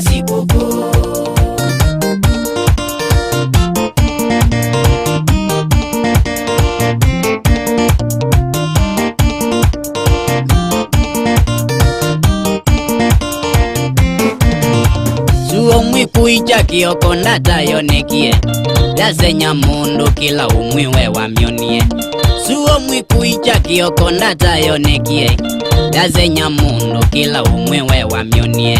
wasikuku. Umwi kuija kioko ndatayonekie Yazenya mundu kila umwi we wamyonie Umwi kuija kioko ndatayonekie Yazenya mundu kila umwi we wamyonie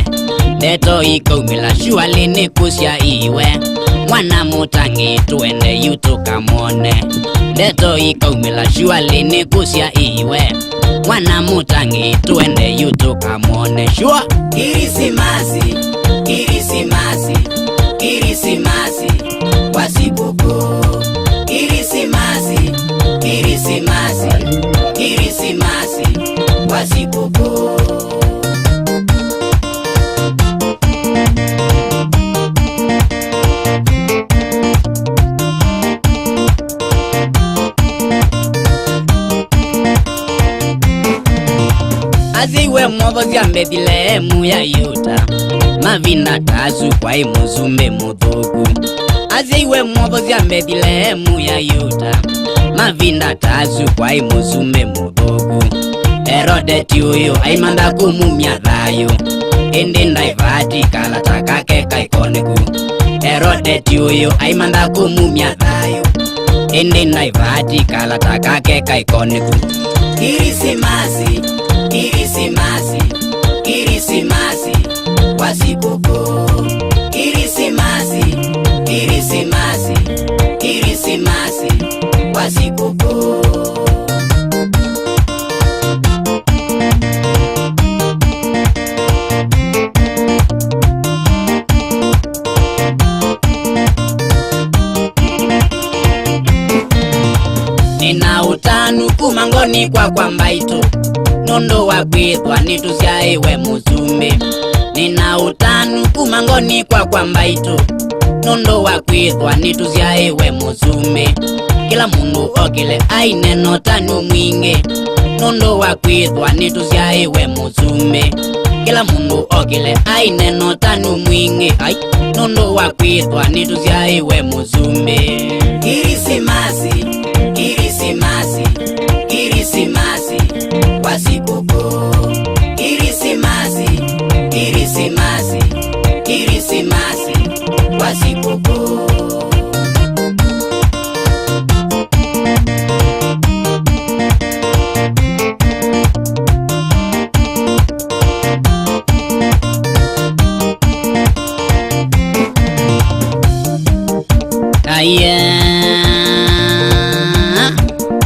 Deto iko umila shuali ni kusya iwe Mwana mutangi tuende yutuka mwone Deto iko umila shuali ni kusya iwe Mwana mutangi tuende yutuka mwone Shua Kirisimasi Kirisimasi, Kirisimasi, wasikuku. Kirisimasi, Kirisimasi, Kirisimasi, wasikuku. Aziwe mwobozi ya Bethlehemu ya Yuda Mavinda tazu kwa imuzumbe muthuku Aziwe mwobozi ya Bethlehemu ya Yuda Mavinda tazu kwa imuzumbe muthuku Herodeti uyu aimanda kumumya thayo Indi ndaivati kalata kake kaikoniku Herodeti uyu aimanda kumumya thayo Indi ndaivati kalata kake kaikoniku Kirisimasi Kirisimasi, Kirisimasi, wasikuku. Kirisimasi, Kirisimasi, Kirisimasi, wasikuku. Nina utanu kumangoni kwa mbaito Nondo wakwithwa nitusyaiwe muzume Nina utanu kumangoni kwa mbaito Nondo wakwithwa nitusyaiwe muzume Kila mundu okile aine notanu mwinge Nondo wakwithwa nitusyaiwe muzume Kila mundu okile aine notanu mwinge Nondo wakwithwa nitusyaiwe muzume Kirisimasi Kirisimasi Kirisimasi wasikuku. Kirisimasi Kirisimasi Kirisimasi wasikuku.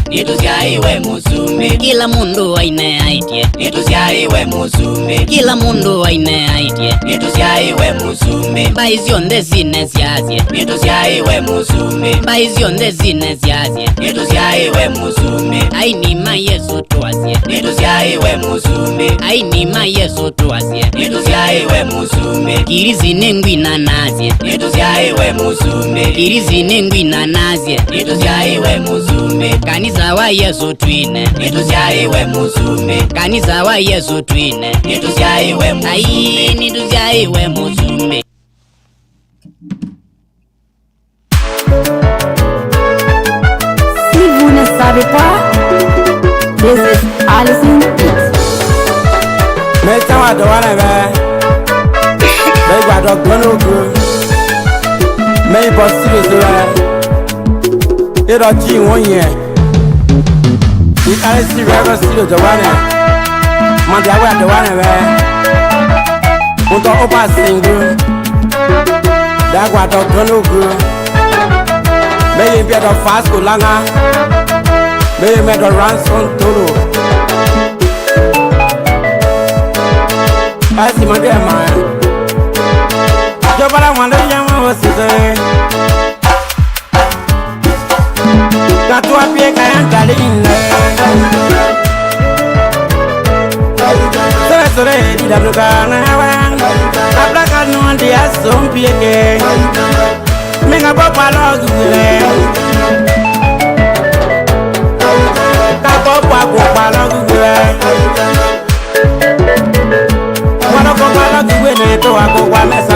Nitusyaiwe muzume Kila mundu aine aitie Nitusyaiwe muzume Kila mundu aine aitie Nitusyaiwe muzume Baizionde zine syasye Nitusyaiwe muzume Baizionde zine syasye Nitusyaiwe muzume Ainima Yesu tuasye Nitusyaiwe muzume Ainima Yesu tuasye Nitusyaiwe muzume Kirizine ngwina nazye Nitusyaiwe muzume Kirizine ngwina nazye Nitusyaiwe muzume Kanisa wa Yesu twine Nitusyaiwe muzume Kanisa wa Yesu twine Nitusyaiwe muzume Ai nitusyaiwe muzume Si vous ne savez pas, this is Alison Beats. Meta wa do wana be Be gwa do gbono go Me bo sire so e ro ji won yen We are still ever still the one. Man, they are the one. Unto opa single. That what the gonna go. May you be the fast go langa. May you make the ransom tolo. I see my dear man. Yo, but I wonder young was today. Got to appear and darling. So they did a look on a black and one day as some PK. Make a papa log. Papa log. One of my log when I go one mess.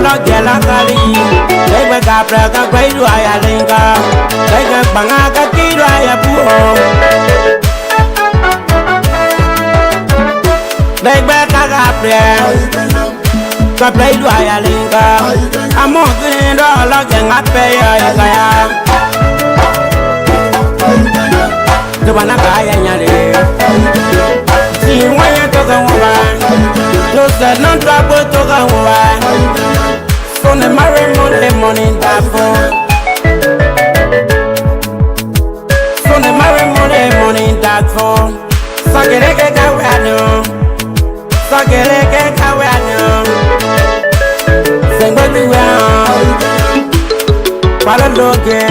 lo gela kali they we ka pra ka kwai lu aya linga they ka banga ka ki lu aya pu they we ka play lu aya linga amo green do lo genga pe ya ya the bana ka ya nyale si wanya to ga wa no said non trouble to ga wa so ne marry money that phone so ne marry money that phone sagere ke ka wa no sagere ke ka wa no sengo bi wa para loge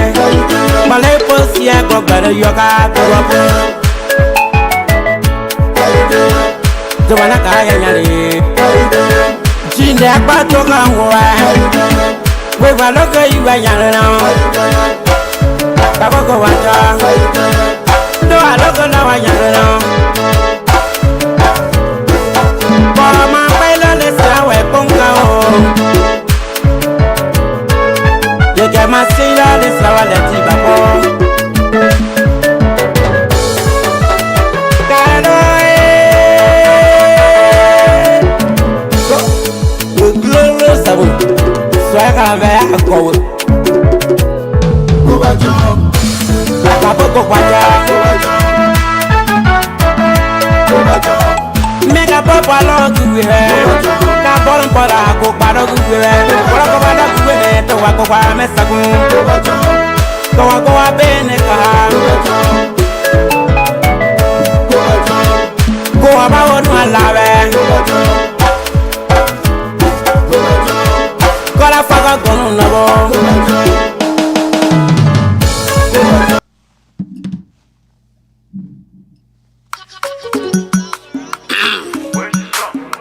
male posia go gara yoga to wa the one I Jinde akpa to kan wa we wa look you wa yan now Baba go wa ja do I look na wa yan now Para ma pelo le sa we ponga o de que ma sila le sa wa le ti ba po so I have a go. Make a papa long to her. Cabon para go para go her. What about that women to walk over Messago? Go a beneca. Go about one lave. Gola faga gonu nabo.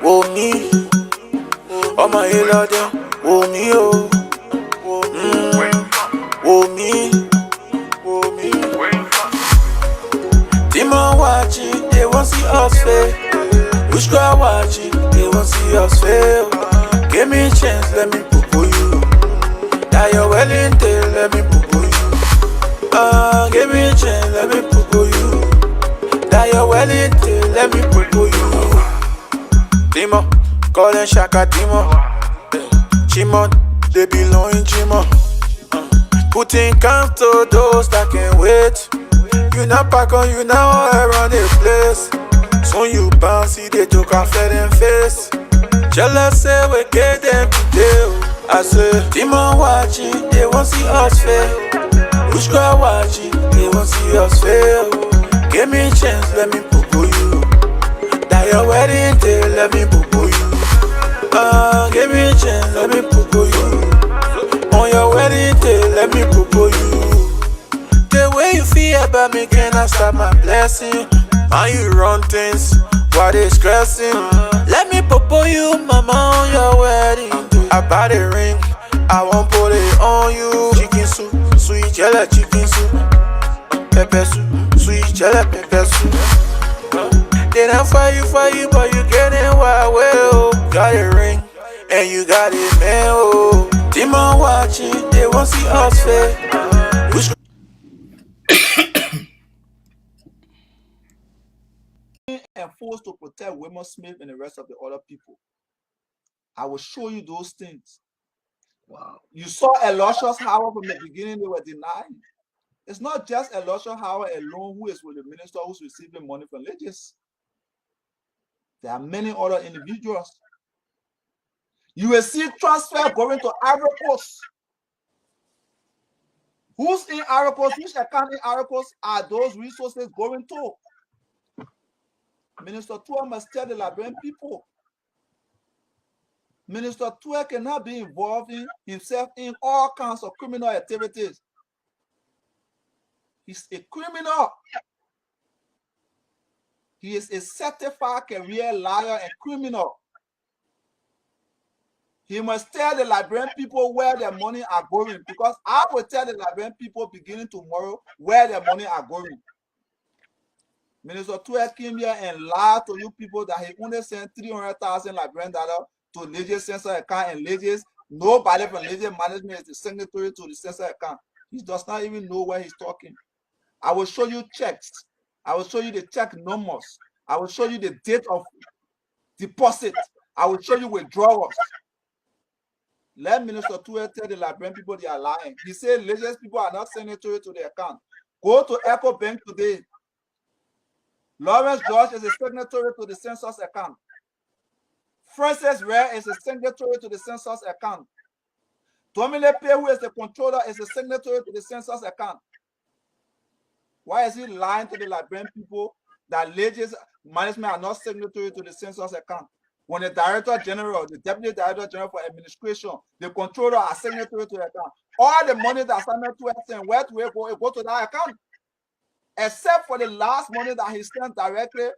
Wo mi, ọmọ ìlọdẹ, wo mi o. Wo mi. Demon watching, they won't see us fail. Which girl watching, they won't see us fail. Give me a chance, let me poo you. That you're well into, let me poo you. Give me a chance, let me poo you. That you're well into, let me poo you. Dimo, call them Shaka Dimo. Chimon, they belong in Chimon. Putting count to those that can't wait. You not pack on, you now around the place. So you bounce, see they took off them face. Jealous say we get them today. I say, Demon watching, they won't see us fail. Which girl watching, they won't see us fail. Give me a chance, let me poo you. That your wedding day, let me poo you. Give me a chance, let me poo you. On your wedding day, let me poo you. The way you feel about me, can I stop my blessing? How you run things, why they stressing? Let me popo you, mama, on your wedding day. I buy the ring, I won't put it on you. Chicken soup, sweet jelly, chicken soup. Pepper soup, sweet jelly, pepper soup. Then I fight you, but you get in wild well. Got a ring, and you got it, man, oh. Demon watching, they won't see us fail. And forced to protect Weah Smith and the rest of the other people. I will show you those things. Wow. You saw Elisha Howard from the beginning, they were denying. It's not just Elisha Howard alone who is with the minister who's receiving money from LIGIS. There are many other individuals. You will see transfer going to Ivory Coast. Who's in Ivory Coast? Which account in Ivory Coast are those resources going to? Minister Tweah must tell the Liberian people. Minister Tweah cannot be involved in himself in all kinds of criminal activities. He's a criminal. He is a certified career liar and criminal. He must tell the Liberian people where their money are going, because I will tell the Liberian people beginning tomorrow where their money are going. Minister Tweah came here and lied to you people that he only sent $300,000 Liberian to LIGIS Census account, and LIGIS Nobody from LIGIS management is the signatory to the census account. He does not even know where he's talking. I will show you checks. I will show you the check numbers. I will show you the date of deposit. I will show you withdrawals. Let Minister Tweah tell the Liberian people they are lying. He said LIGIS people are not signatory to the account. Go to Echo Bank today. Lawrence George is a signatory to the census account. Francis Ray is a signatory to the census account. Dominic Pay, who is the controller, is a signatory to the census account. Why is he lying to the Liberian people that LIGIS management are not signatory to the census account? When the Director General, the Deputy Director General for Administration, the controller are signatory to the account. All the money that Samuel Tweah sent, where to go to that account? Except for the last money that he sent directly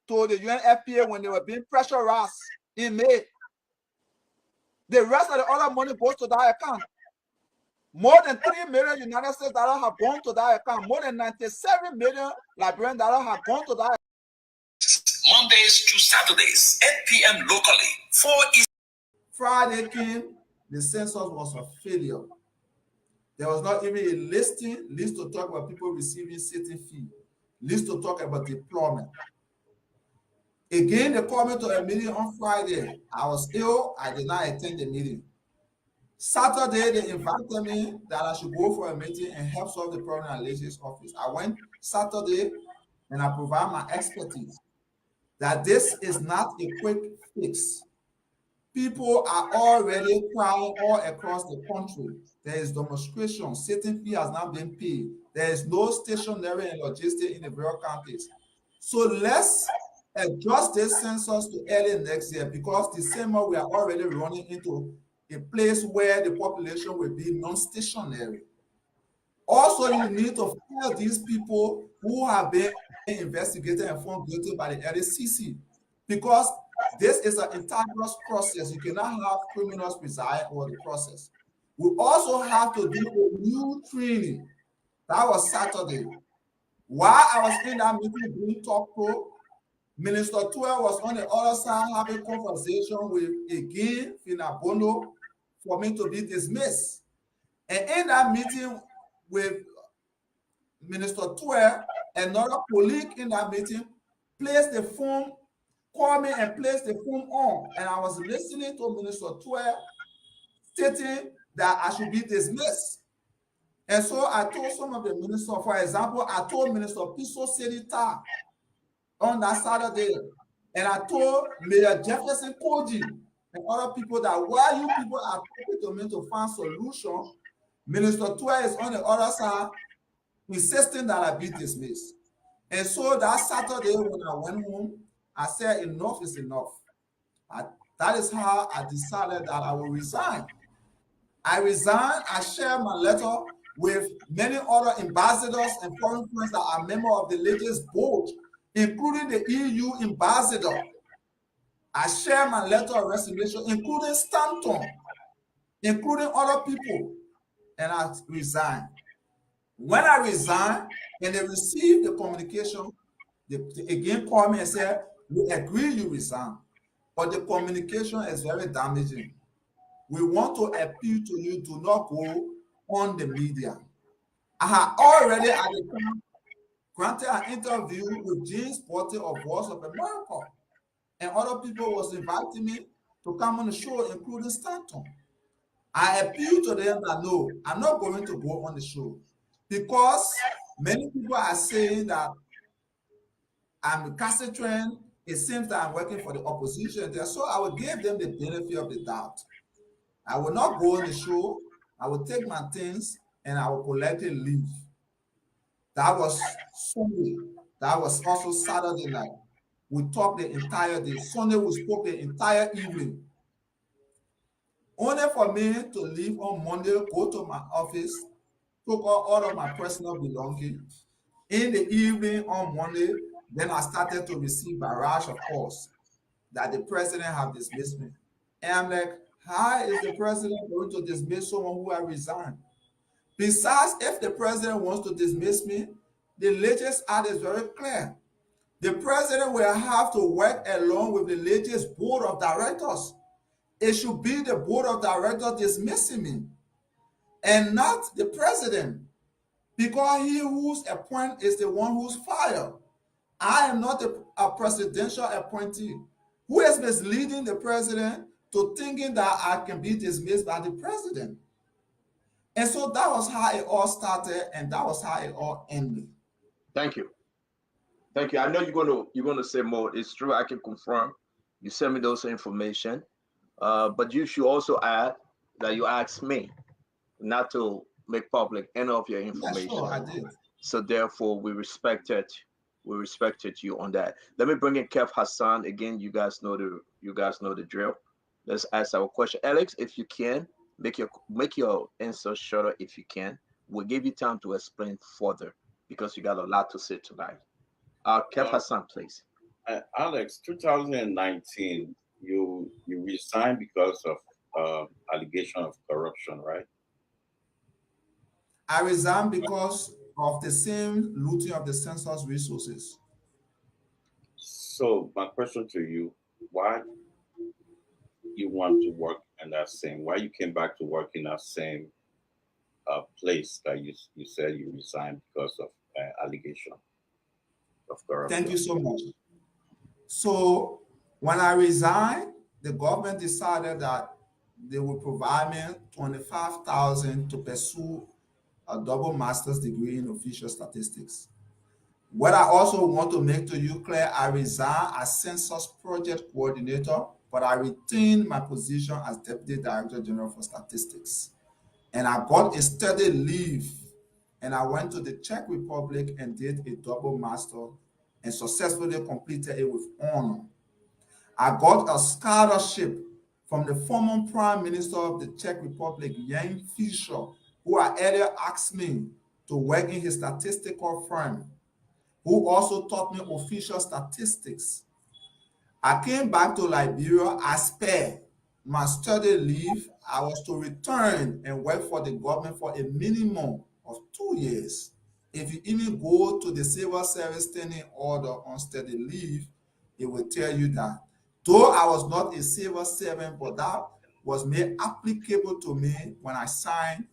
to the UNFPA when they were being pressurized in May. The rest of the other money goes to that account. More than $3 million United States dollars have gone to that account. More than 97 million Liberian dollars have gone to that account. Mondays to Saturdays, 8 p.m. locally, 4 East. Friday came, the census was a failure. There was not even a list to talk about people receiving sitting fee, list to talk about deployment. Again, they called me to a meeting on Friday. I was ill, I did not attend the meeting. Saturday, they invited me that I should go for a meeting and help solve the problem at LIGIS office. I went Saturday and I provide my expertise that this is not a quick fix. People are already crying all across the country. There is demonstration. Sitting fee has not been paid. There is no stationery and logistics in the various counties. So let's adjust this census to early next year, because December we are already running into a place where the population will be non-stationary. Also, you need to file these people who have been investigated and found guilty by the LICC, because this is an integrous process. You cannot have criminals preside over the process. We also have to do a new training. That was Saturday. While I was in that meeting doing talk pro, Minister Tweah was on the other side having a conversation with, again, Finabono, for me to be dismissed. And in that meeting with Minister Tweah, another colleague in that meeting placed the phone, called me and placed the phone on. And I was listening to Minister Tweah stating that I should be dismissed. And so I told some of the ministers, for example, I told Minister Piso Sedita on that Saturday, and I told Mayor Jefferson Koji and other people that while you people are talking to me to find solution, Minister Tweah is on the other side insisting that I be dismissed. And so that Saturday when I went home, I said enough is enough. That is how I decided that I will resign. I resigned. I shared my letter with many other ambassadors and foreign friends that are members of the LIGIS board, including the EU ambassador. I shared my letter of resignation, including Stanton, including other people, and I resigned. When I resigned and they received the communication, they again called me and said, we agree you resign, but the communication is very damaging. We want to appeal to you, do not go on the media. I had already at the time granted an interview with James Porter of Voice of America, and other people was inviting me to come on the show, including Stanton. I appealed to them that no, I'm not going to go on the show, because many people are saying that I'm recalcitrant. It seems that I'm working for the opposition there, so I will give them the benefit of the doubt. I will not go on the show. I will take my things and I will politely leave. That was Sunday. That was also Saturday night. We talked the entire day. Sunday we spoke the entire evening. Only for me to leave on Monday, go to my office, took all of my personal belongings. In the evening on Monday, then I started to receive barrage of calls that the president have dismissed me. And I'm like, how is the president going to dismiss someone who has resigned? Besides, if the president wants to dismiss me, the LIGIS Act is very clear. The president will have to work along with the LIGIS board of directors. It should be the board of directors dismissing me and not the president, because he who's appointed is the one who's fired. I am not a presidential appointee. Who is misleading the president to thinking that I can be dismissed by the president? And so that was how it all started, and that was how it all ended. Thank you. Thank you. I know you're gonna say more. It's true. I can confirm. You send me those information, but you should also add that you asked me not to make public any of your information. Yeah, sure, I did. So therefore, we respected you on that. Let me bring in Kev Hassan again. You guys know the drill. Let's ask our question. Alex, if you can make your answer shorter, if you can, we'll give you time to explain further because you got a lot to say tonight. Kev Hassan, please. Alex, 2019, you resigned because of allegation of corruption, right? I resigned because of the same looting of the census resources. So my question to you, why you want to work in that same, why you came back to work in that same place that you said you resigned because of allegation of corruption? Thank you so much. So when I resigned, the government decided that they would provide me $25,000 to pursue a double master's degree in official statistics. What I also want to make to you clear, I resigned as census project coordinator, but I retained my position as Deputy Director General for Statistics. And I got a study leave, and I went to the Czech Republic and did a double master and successfully completed it with honor. I got a scholarship from the former Prime Minister of the Czech Republic, Jan Fischer, who had earlier asked me to work in his statistical firm, who also taught me official statistics. I came back to Liberia as per my study leave. I was to return and work for the government for a minimum of 2 years. If you even go to the civil service standing order on study leave, it will tell you that. Though I was not a civil servant, but that was made applicable to me when I signed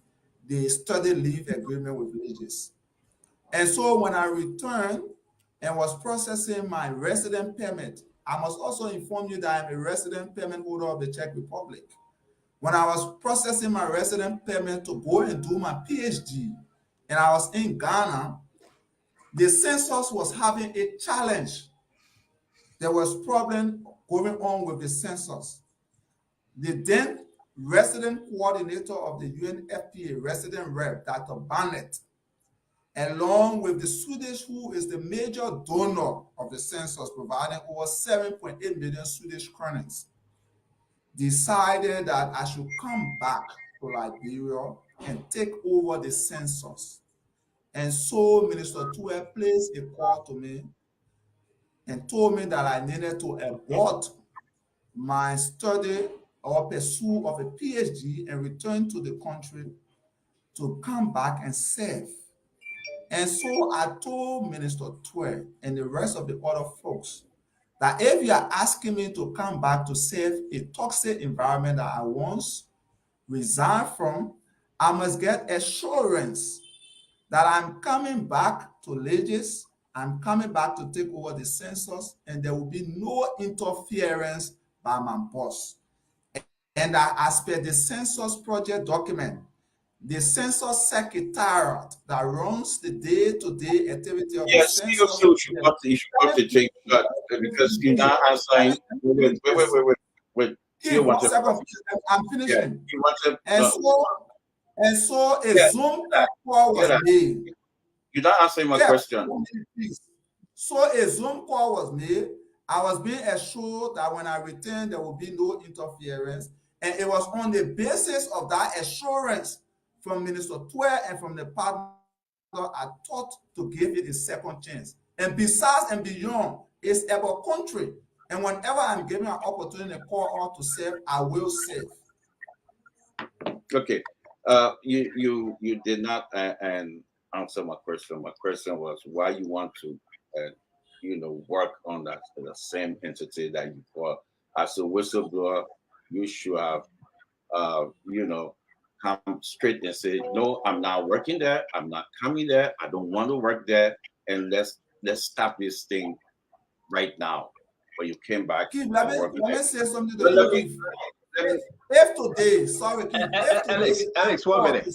the study leave agreement with LIGIS. And so when I returned and was processing my resident permit, I must also inform you that I'm a resident permit holder of the Czech Republic. When I was processing my resident permit to go and do my PhD, and I was in Ghana, the census was having a challenge. There was problem going on with the census. The then resident coordinator of the UNFPA, resident rep, Dr. Barnett, along with the Swedish, who is the major donor of the census, providing over 7.8 million Swedish kroners, decided that I should come back to Liberia and take over the census. And so Minister Tweah placed a call to me and told me that I needed to abort my study or pursuit of a PhD and return to the country to come back and serve. And so I told Minister Tweah and the rest of the other folks that if you are asking me to come back to serve a toxic environment that I once resigned from, I must get assurance that I'm coming back to LIGIS, I'm coming back to take over the census, and there will be no interference by my boss. And that as per the census project document, the census secretariat that runs the day-to-day activity of the census. Yes, you should not to change that because you're not answering. Wait. I'm finishing. Yeah, and so a Zoom call was made. You're not answering my question. So a Zoom call was made. I was being assured that when I returned, there will be no interference. And it was on the basis of that assurance from Minister Tweah and from the partner I thought to give it a second chance. And besides and beyond, it's about country. And whenever I'm given an opportunity to call out to serve, I will serve. Okay. You did not answer my question. My question was why you want to work on that the same entity that you call as a whistleblower you should have, come straight and say, no, I'm not working there. I'm not coming there. I don't want to work there. And let's stop this thing right now. But you came back. Keith, and let me worked there. say something to But you, Keith. If today, sorry, Keith, if today, Alex, 1 minute.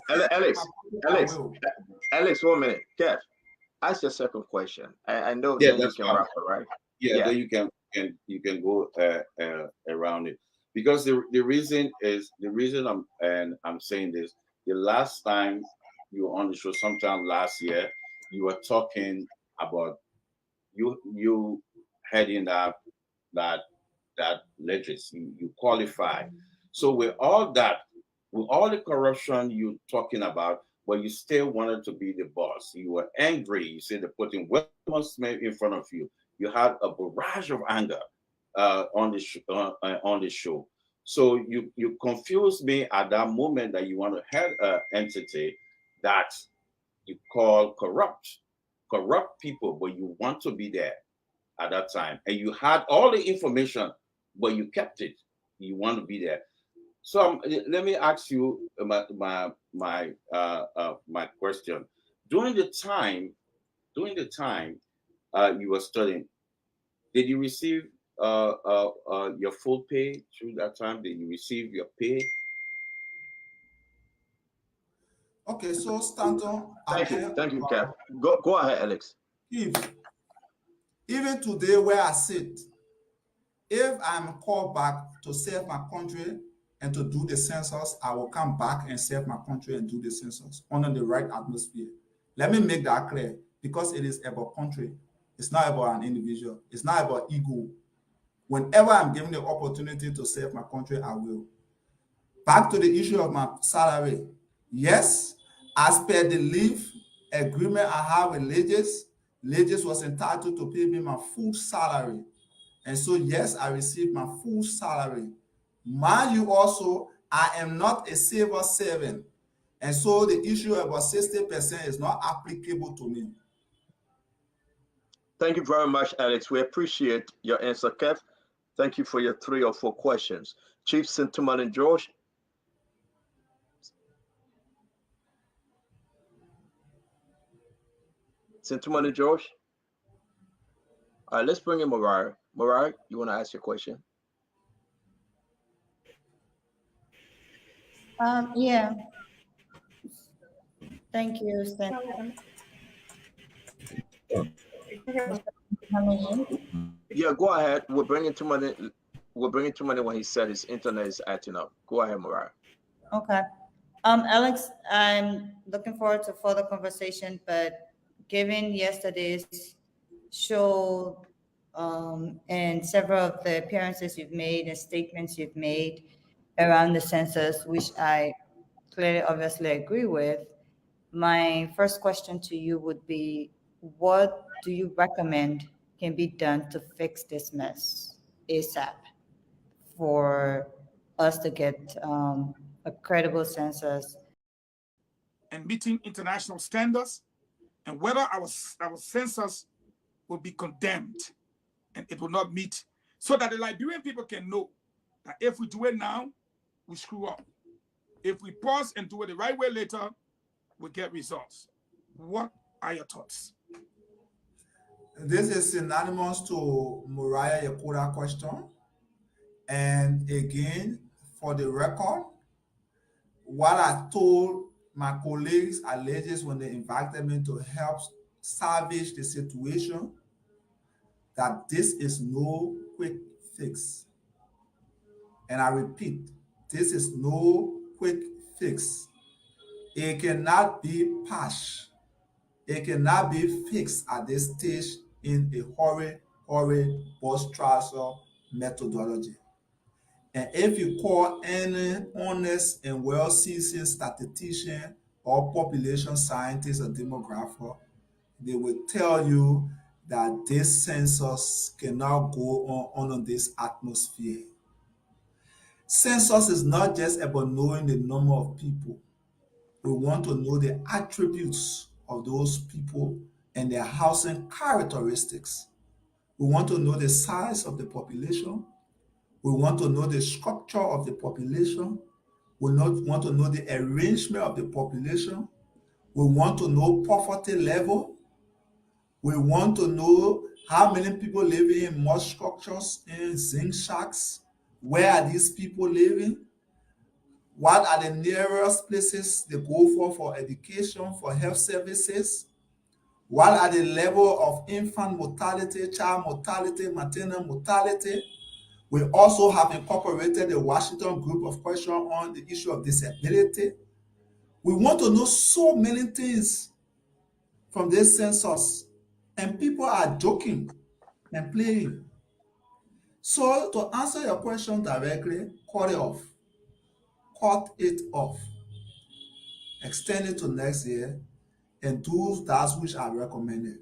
Alex, 1 minute. Kev, ask your second question. I know Yeah, then you that's can fine. wrap it, right? Yeah, then you can go around it, because the reason I'm saying this. The last time you were on the show, sometime last year, you were talking about you heading up that LIGIS. You qualified. So with all the corruption you're talking about, but you still wanted to be the boss. You were angry. You said they're putting Weah Smith in front of you. You had a barrage of anger on the show. So you confused me at that moment that you want to head an entity that you call corrupt people, but you want to be there at that time, and you had all the information, but you kept it. You want to be there. So let me ask you my question. During the time you were studying, did you receive your full pay through that time? Did you receive your pay? Okay, so Stanton, Thank you, Kev. Go ahead, Alex. Keith, even today where I sit, if I'm called back to serve my country and to do the census, I will come back and serve my country and do the census under the right atmosphere. Let me make that clear, because it is about country. It's not about an individual. It's not about ego. Whenever I'm given the opportunity to serve my country, I will. Back to the issue of my salary. Yes, as per the leave agreement I have with LIGIS was entitled to pay me my full salary. And so, yes, I received my full salary. Mind you also, I am not a civil servant. And so the issue about 60% is not applicable to me. Thank you very much, Alex. We appreciate your answer, Kev. Thank you for your 3 or 4 questions. Chief Sintuman and George. Sintuman and George. All right, let's bring in Mariah. Mariah, you want to ask your question? Yeah. Thank you, Stan. Yeah, go ahead. We're bringing too many when he said his internet is acting up. Go ahead, Mariah. Okay. Alex, I'm looking forward to further conversation, but given yesterday's show and several of the appearances you've made and statements you've made around the census, which I clearly, obviously agree with, my first question to you would be, what do you recommend can be done to fix this mess ASAP for us to get a credible census? And meeting international standards, and whether our census will be condemned and it will not meet, so that the Liberian people can know that if we do it now, we screw up. If we pause and do it the right way later, we get results. What are your thoughts? This is synonymous to Mariah Yakuda question. And again, for the record, what I told my colleagues at LIGIS when they invited me to help salvage the situation, that this is no quick fix. And I repeat, this is no quick fix. It cannot be patched. It cannot be fixed at this stage in a hurry, bust trouser methodology. And if you call any honest and well-seasoned statistician or population scientist or demographer, they will tell you that this census cannot go on under this atmosphere. Census is not just about knowing the number of people. We want to know the attributes of those people and their housing characteristics. We want to know the size of the population. We want to know the structure of the population. We want to know the arrangement of the population. We want to know poverty level. We want to know how many people living in mud structures, in zinc shacks. Where are these people living? What are the nearest places they go for education, for health services? What are the level of infant mortality, child mortality, maternal mortality? We also have incorporated the Washington Group of Question on the issue of disability. We want to know so many things from this census, and people are joking and playing. So to answer your question directly, cut it off. Cut it off. Extend it to next year and do that which I recommended.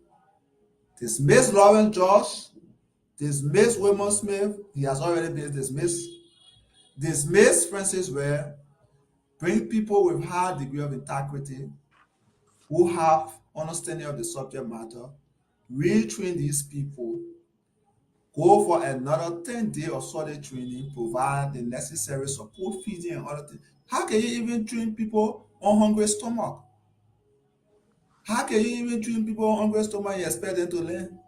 Dismiss Lauren Josh, dismiss Weah Smith, he has already been dismissed. Dismiss Francis Weah, bring people with high degree of integrity who have understanding of the subject matter, retrain these people, go for another 10-day or solid training, provide the necessary support, feeding and other things. How can you even train people on hungry stomach? How can you even train people on hungry stomach and expect them to learn?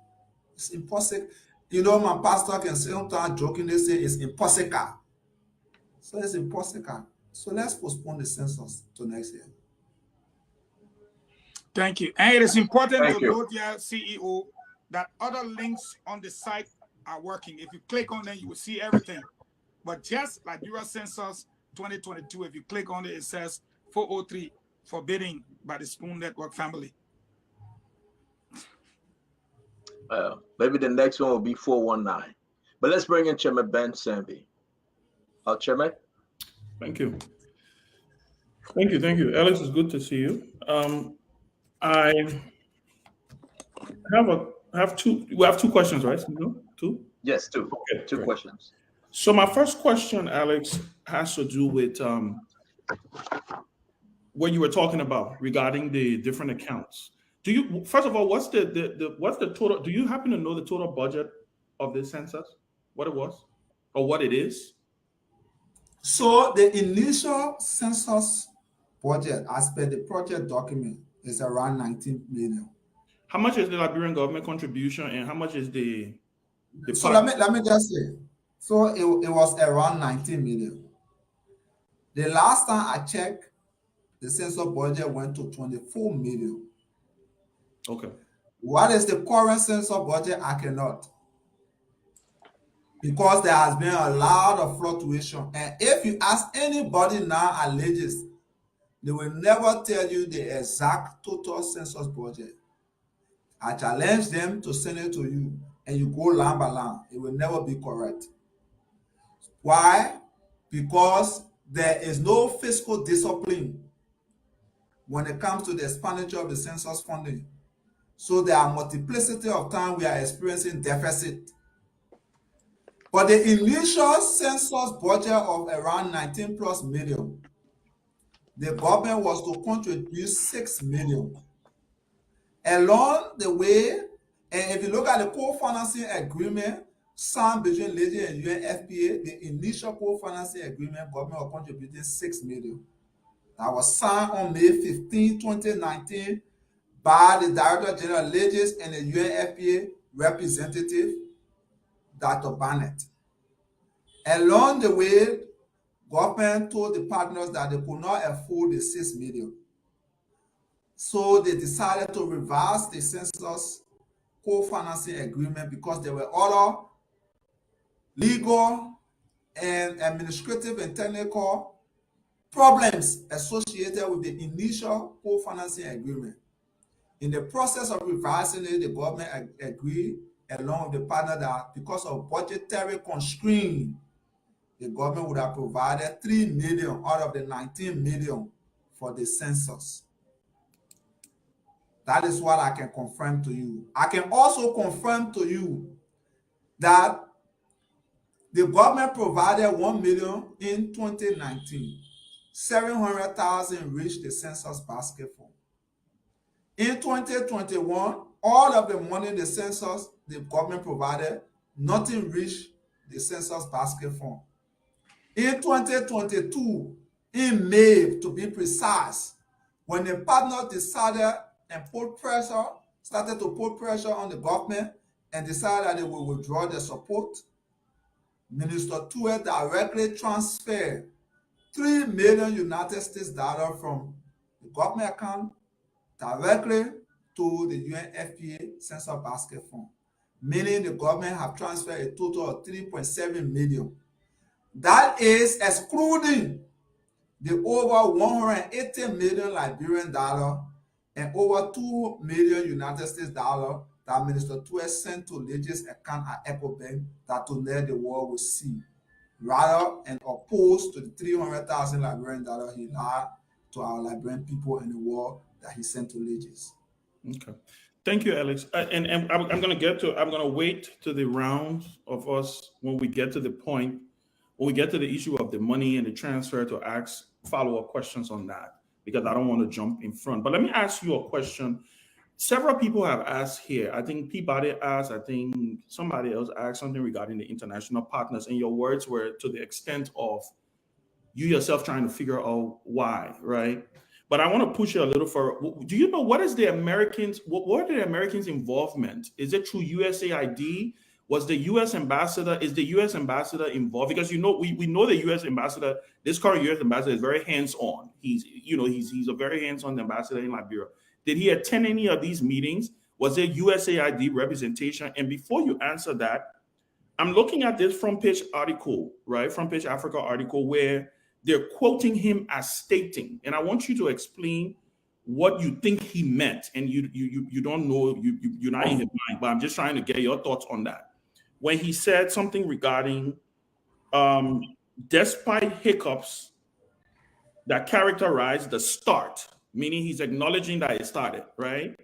It's impossible. You know, my pastor can sometimes jokingly say it's impossible. So it's impossible. So let's postpone the census to next year. Thank you. And it is important to note here, CEO, that other links on the site are working. If you click on them, you will see everything. But just like Liberia Census 2022, if you click on it, it says 403 forbidding by the Spoon Network family. Maybe the next one will be 419. But let's bring in Chairman Ben Sambi. Chairman? Thank you. Thank you. Alex, it's good to see you. I have two. We have two questions, right? No? Two? Yes, two. Okay, two questions. So my first question, Alex, has to do with what you were talking about regarding the different accounts. Do you, first of all, what's the total? Do you happen to know the total budget of the census? What it was, or what it is? So the initial census budget, as per the project document, is around 19 million. How much is the Liberian government contribution, and how much is the so let me just say, so it was around 19 million. The last time I checked, the census budget went to 24 million. Okay. What is the current census budget? I cannot. Because there has been a lot of fluctuation. And if you ask anybody now at LIGIS, they will never tell you the exact total census budget. I challenge them to send it to you, and you go line by line. It will never be correct. Why? Because there is no fiscal discipline when it comes to the expenditure of the census funding. So there are multiplicity of times we are experiencing deficit. But the initial census budget of around 19 plus million, the government was to contribute 6 million. Along the way, and if you look at the co-financing agreement signed between LIGIS and UNFPA, the initial co-financing agreement, government was contributing 6 million. That was signed on May 15, 2019 by the Director General LIGIS and the UNFPA representative, Dr. Barnett. Along the way, government told the partners that they could not afford the 6 million. So they decided to reverse the census co-financing agreement because there were other legal and administrative and technical problems associated with the initial co-financing agreement. In the process of reversing it, the government agreed along with the partner that because of budgetary constraint, the government would have provided 3 million out of the 19 million for the census. That is what I can confirm to you. I can also confirm to you that the government provided 1 million in 2019. 700,000 reached the census basket fund. In 2021, all of the money in the census the government provided, nothing reached the census basket fund. In 2022, in May, to be precise, when the partners decided and started to put pressure on the government and decided that they will withdraw their support, Minister Tweah directly transferred $3 million United States from the government account directly to the UNFPA Census Basket Fund, meaning the government have transferred a total of $3.7 million. That is excluding the over $180 million Liberian dollar and over $2 million United States dollar that Minister Tweah sent to LIGIS account at EcoBank that tonight the world will see, rather and opposed to the 300,000 Liberian dollar he lied to our Liberian people in the world that he sent to LIGIS. Okay. Thank you, Alex. And I'm going to wait to the rounds of us when we get to the point, when we get to the issue of the money and the transfer, to ask follow-up questions on that, because I don't want to jump in front. But let me ask you a question. Several people have asked here. I think Peabody asked, I think somebody else asked something regarding the international partners, and your words were to the extent of you yourself trying to figure out why, right? But I want to push you a little further. Do you know what is the Americans, what are the Americans' involvement? Is it through USAID? Was the U.S. ambassador, is the U.S. ambassador involved? Because, you know, we know the U.S. ambassador, this current U.S. ambassador is very hands-on. He's a very hands-on ambassador in Liberia. Did he attend any of these meetings? Was there USAID representation? And before you answer that, I'm looking at this front page article, right? Front page Africa article where they're quoting him as stating, and I want you to explain what you think he meant. And you don't know, you're not in his mind, but I'm just trying to get your thoughts on that. When he said something regarding, despite hiccups that characterize the start, meaning he's acknowledging that it started, right?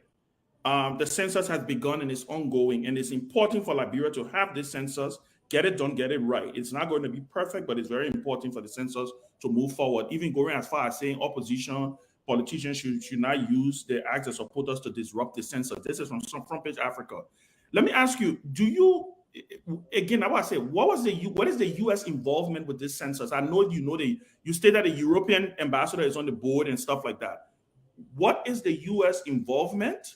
The census has begun and is ongoing, and it's important for Liberia to have this census, get it done, get it right. It's not going to be perfect, but it's very important for the census to move forward, even going as far as saying opposition politicians should not use their acts as supporters to disrupt the census. This is from Front Page Africa. Let me ask you, do you, again, I want to say, what is the U.S. involvement with this census? I know you state that the European ambassador is on the board and stuff like that. What is the U.S. involvement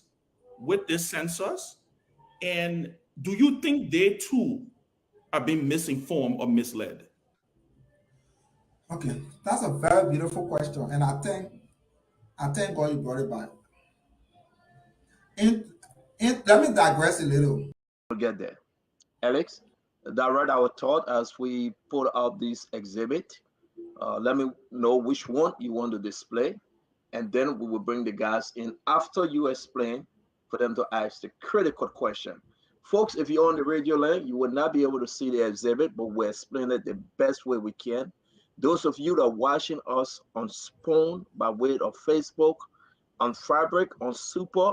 with this census? And do you think they too are being misinformed or misled? Okay, that's a very beautiful question, and I thank God you brought it back. Let me digress a little. We'll get there. Alex, direct our thought as we put up this exhibit. Let me know which one you want to display, and then we will bring the guys in after you explain for them to ask the critical question. Folks, if you're on the radio link, you will not be able to see the exhibit, but we're explaining it the best way we can. Those of you that are watching us on Spoon by way of Facebook, on Fabric, on Super,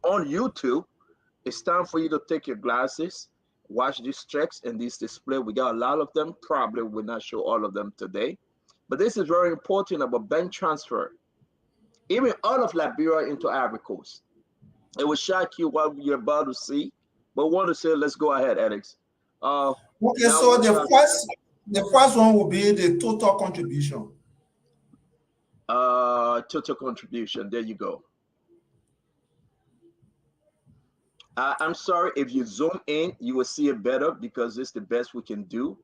on YouTube, it's time for you to take your glasses, watch these checks and this display. We got a lot of them. Probably will not show all of them today. But this is very important about bank transfer, even out of Liberia into Ivory Coast. It will shock you what you're about to see. But want to say, let's go ahead, Alex. Okay, so the first one will be the total contribution. Total contribution. There you go. I'm sorry, if you zoom in, you will see it better because it's the best we can do.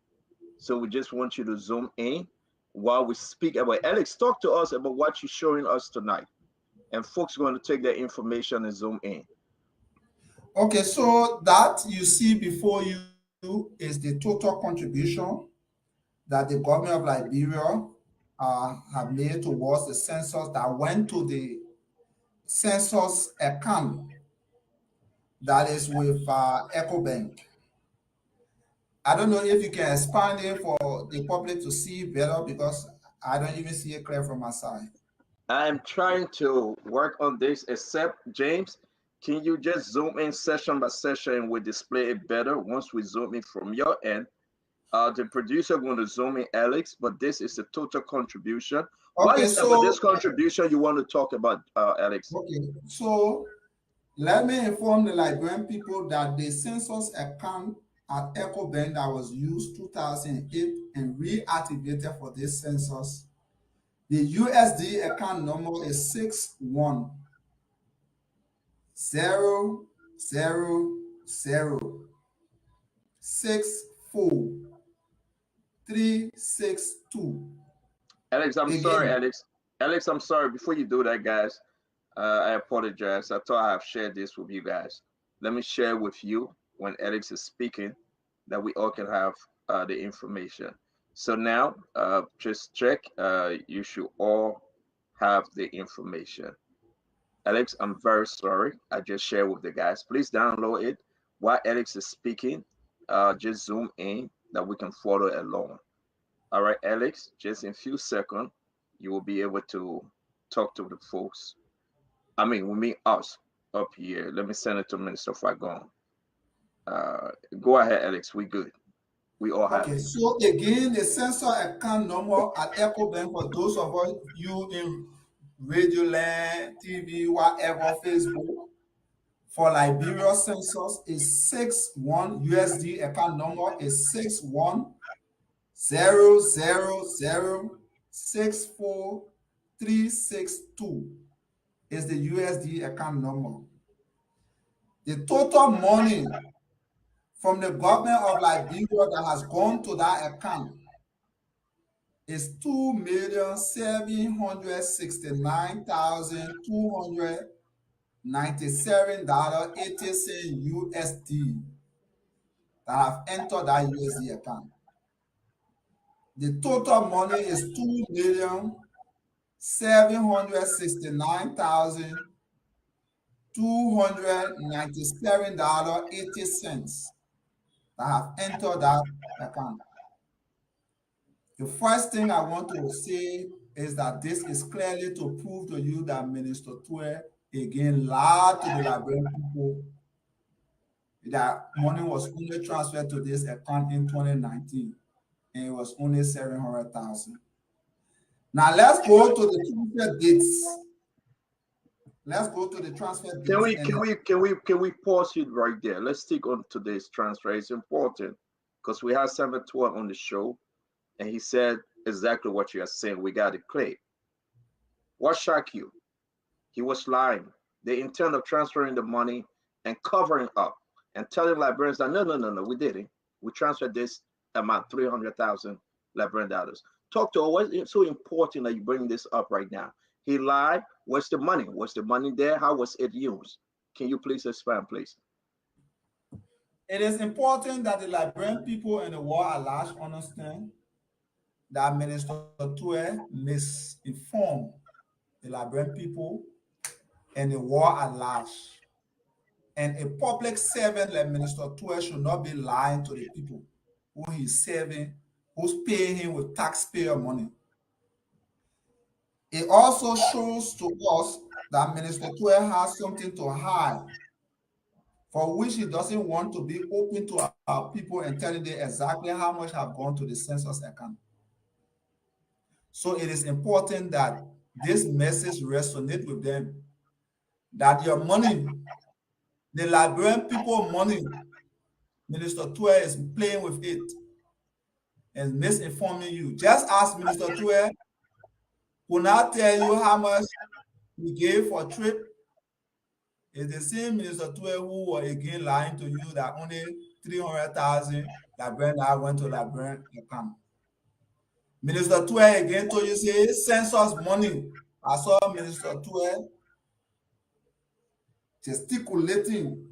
So we just want you to zoom in while we speak about. Alex, talk to us about what you're showing us tonight. And folks are going to take that information and zoom in. Okay, so that you see before you is the total contribution that the government of Liberia have made towards the census that went to the census account that is with EcoBank. I don't know if you can expand it for the public to see better because I don't even see it clear from my side. I'm trying to work on this, except James, can you just zoom in session by session and we display it better once we zoom in from your end? The producer going to zoom in, Alex, but this is the total contribution. Okay, what is about this contribution you want to talk about, Alex? Okay, so let me inform the Liberian people that the census account at EcoBank that was used 2008 and reactivated for this census. The USD account number is 6100064362. Alex, I'm sorry, Again, Alex. Alex, I'm sorry. Before you do that, guys, I apologize. I thought I have shared this with you guys. Let me share with you when Alex is speaking that we all can have the information. So now, just check. You should all have the information. Alex, I'm very sorry. I just shared with the guys. Please download it while Alex is speaking. Just zoom in that we can follow along. All right, Alex, just in a few seconds, you will be able to talk to the folks. I mean, we meet us up here. Let me send it to Minister Fagon. Go ahead, Alex. We good. We all have okay, it. so again, the census account number at EcoBank for those of us you in Radio Land, TV, whatever, Facebook, for Liberia census is 61 USD account number is 6100064362 is the USD account number. The total money from the government of Liberia that has gone to that account is $2,769,297.80 USD that have entered that USD account. The total money is $2,769,297.80 that have entered that account. The first thing I want to say is that this is clearly to prove to you that Minister Tweah again lied to the Liberian people that money was only transferred to this account in 2019 and it was only 700,000. Now let's go to the transfer dates. Let's go to the transfer dates. Can we pause it right there? Let's stick on today's transfer. It's important because we have 712 on the show, and he said exactly what you are saying. We got it clear. What shocked you? He was lying. The intent of transferring the money and covering up and telling Liberians that no, we didn't. We transferred this amount, 300,000 Liberian dollars. Talk to us. Why is it so important that you bring this up right now? He lied. What's the money? Was the money there? How was it used? Can you please expand, please? It is important that the Liberian people and the world at large understand that Minister Tweah misinformed the Liberian people and the world at large. And a public servant like Minister Tweah should not be lying to the people who he's serving, who's paying him with taxpayer money. It also shows to us that Minister Tweah has something to hide, for which he doesn't want to be open to our people and telling them exactly how much have gone to the census account. So it is important that this message resonates with them, that your money, the Liberian people money, Minister Tweah is playing with it and misinforming you. Just as Minister Tweah could not tell you how much he gave for a trip, it's the same Minister Tweah who was again lying to you that only 300,000 Liberian that went to Liberian account. Minister Tweah again told you, say, census money. I saw Minister Tweah gesticulating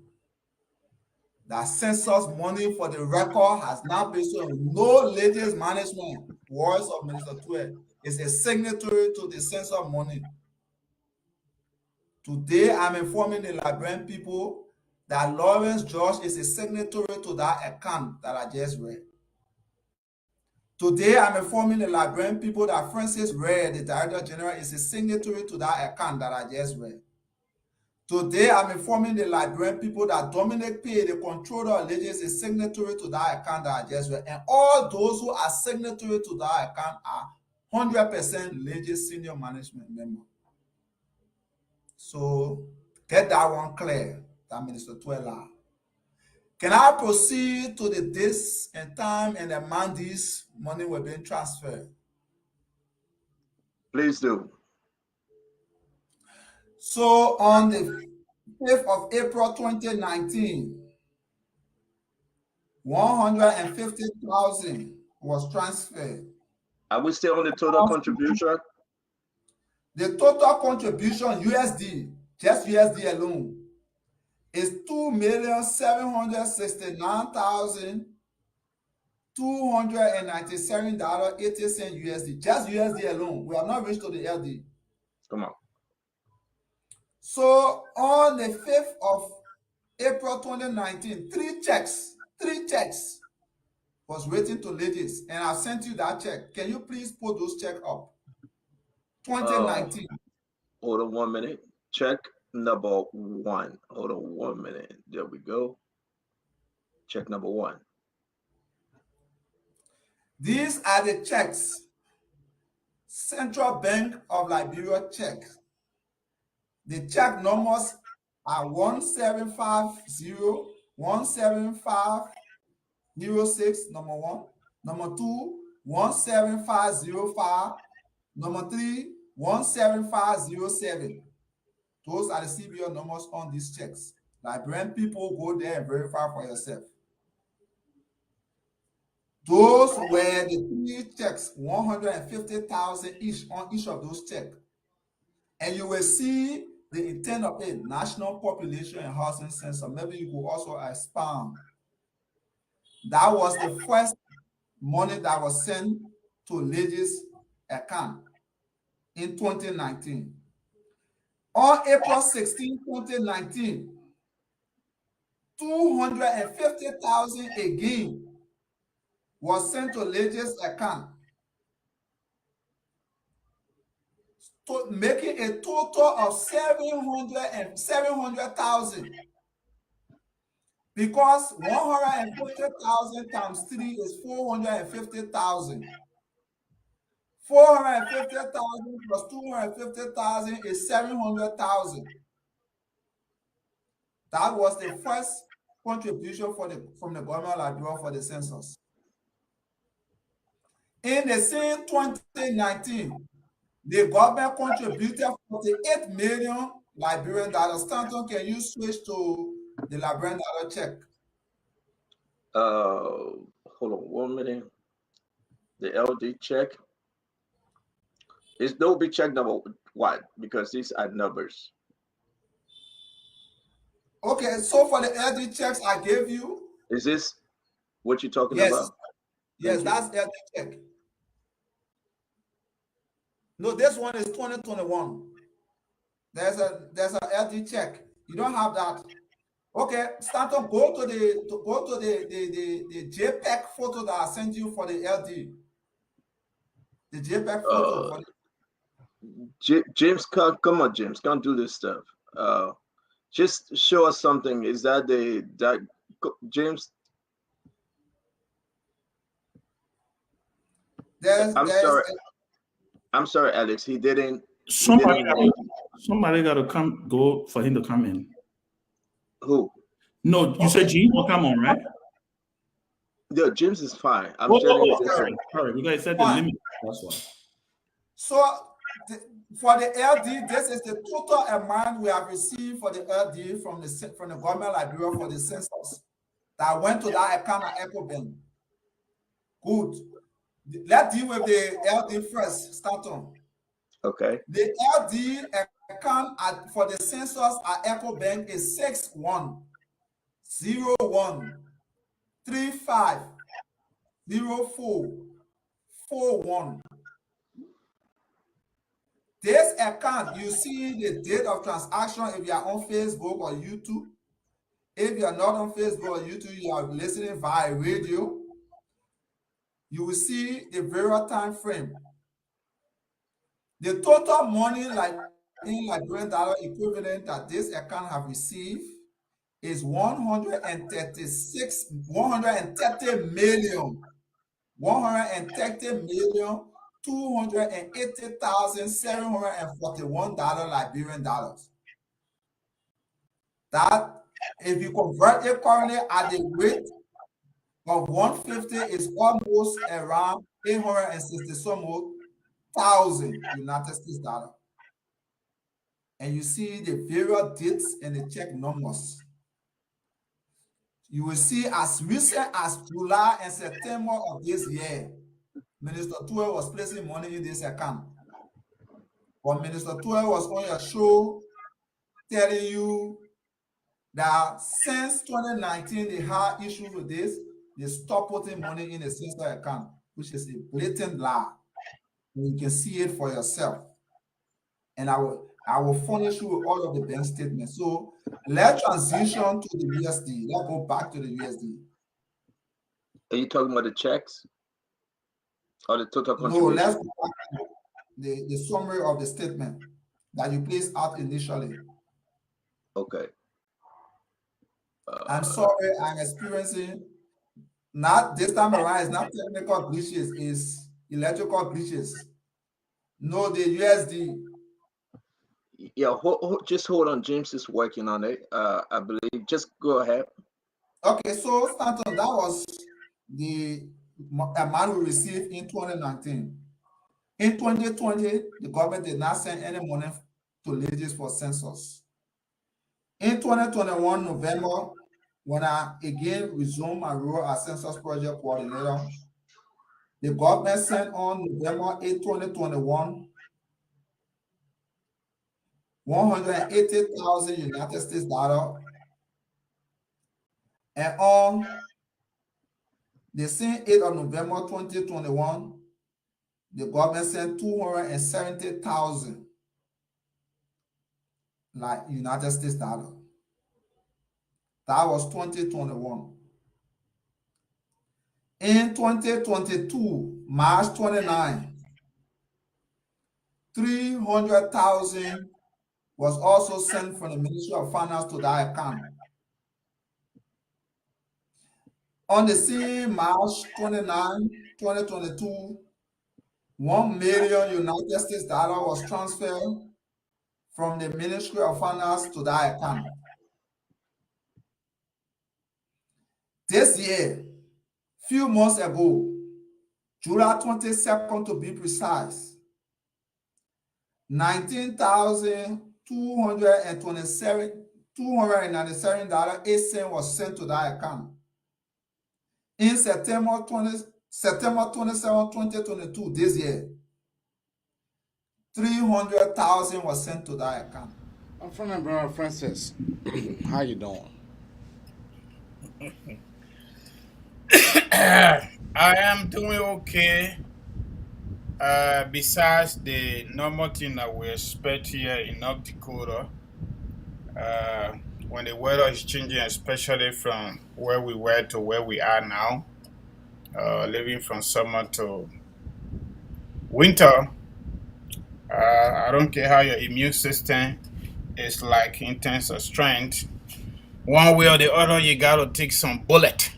that census money for the record has now been shown. No LIGIS management, words of Minister Tweah, is a signatory to the census money. Today, I'm informing the Liberian people that Lawrence George is a signatory to that account that I just read. Today, I'm informing the Liberian people that Francis Red, the Director General, is a signatory to that account that I just read. Today, I'm informing the Liberian people that Dominic P., the controller of LIGIS, is signatory to that account that I just read. And all those who are signatory to that account are 100% LIGIS senior management member. So get that one clear, that Minister Tweah. Can I proceed to the dates and time and amount this money were being transferred? Please do. So on the 5th of April 2019, 150,000 was transferred. Are we still on the total contribution? The total contribution USD, just USD alone, is $2,769,297.80 USD. Just USD alone. We have not reached to the LD. Come on. So on the 5th of April 2019, three checks was waiting to LIGIS, and I sent you that check. Can you please put those checks up? 2019. Hold on 1 minute. Check number 1. Hold on 1 minute. There we go. Check number 1. These are the checks. Central Bank of Liberia check. The check numbers are 1750-17506, number 1. Number 2, 17505. Number 3, 17507. Those are the CBO numbers on these checks. Liberian people, go there and verify for yourself. Those were the 3 checks, 150,000 each on each of those checks. And you will see the intent of it, National Population and Housing Census. Maybe you could also expand. That was the first money that was sent to LIGIS account in 2019. On April 16, 2019, 250,000 again was sent to LIGIS account, making a total of 700,000. Because 150,000 times 3 is 450,000. 450,000 plus 250,000 is 700,000. That was the first contribution from the government of Liberia for the census. In the same 2019, the government contributed 48 million Liberian dollars. Stanton, can you switch to the Liberian dollar check? Hold on 1 minute. The LD check. There will be check number 1 because these are numbers. Okay, so for the LD checks I gave you. Is this what you're talking about? Yes, that's LD check. No, this one is 2021. There's a LD check. You don't have that. Okay, Stanton, go to the JPEG photo that I sent you for the LD. The JPEG photo for the James, come on, James, can't do this stuff. Just show us something. Is that James? I'm sorry, Alex. He didn't. Somebody got to go for him to come in. Who? No, you said James will come on, right? Yeah, James is fine. Sorry, because I said the limit. That's why. So for the LD, this is the total amount we have received for the LD from the government of Liberia for the census that went to that account at EcoBank. Good. Let's deal with the LD first. Start on. Okay. The LD account for the census at EcoBank is 6101350441. This account, you see the date of transaction if you are on Facebook or YouTube. If you are not on Facebook or YouTube, you are listening via radio. You will see the various time frame. The total money in Liberian dollar equivalent that this account have received is 130,280,741 Liberian dollars. That if you convert it currently at the rate of 150, it's almost around 860 some odd thousand United States dollar. And you see the various dates and the check numbers. You will see as recent as July and September of this year, Minister Tweah was placing money in this account. But Minister Tweah was on your show telling you that since 2019 they had issues with this, they stopped putting money in the Census account, which is a blatant lie. And you can see it for yourself. And I will furnish you with all of the bank statements. So let's transition to the USD. Let's go back to the USD. Are you talking about the checks or the total No, contribution? let's go back to the summary of the statement that you placed out initially. Okay. I'm sorry, I'm experiencing, not this time around, it's not technical glitches, it's electrical glitches. No, the USD. Yeah, just hold on. James is working on it, I believe. Just go ahead. Okay, so Stanton, that was the amount we received in 2019. In 2020, the government did not send any money to LIGIS for census. In 2021, November, when I again resumed my role as census project coordinator, the government sent on November 8, 2021, 180,000 United States dollar. And on the same 8th of November 2021, the government sent 270,000 like United States dollar. That was 2021. In 2022, March 29, 300,000 was also sent from the Ministry of Finance to that account. On the same March 29, 2022, 1 million United States dollar was transferred from the Ministry of Finance to that account. This year, few months ago, July 22nd to be precise, $19,297.08 was sent to that account. In September 27, 2022, this year, 300,000 was sent to that account. I'm from my brother Francis. How you doing? I am doing okay. Besides the normal thing that we expect here in North Dakota, when the weather is changing, especially from where we were to where we are now, living from summer to winter, I don't care how your immune system is like in terms of strength. One way or the other, you got to take some bullet.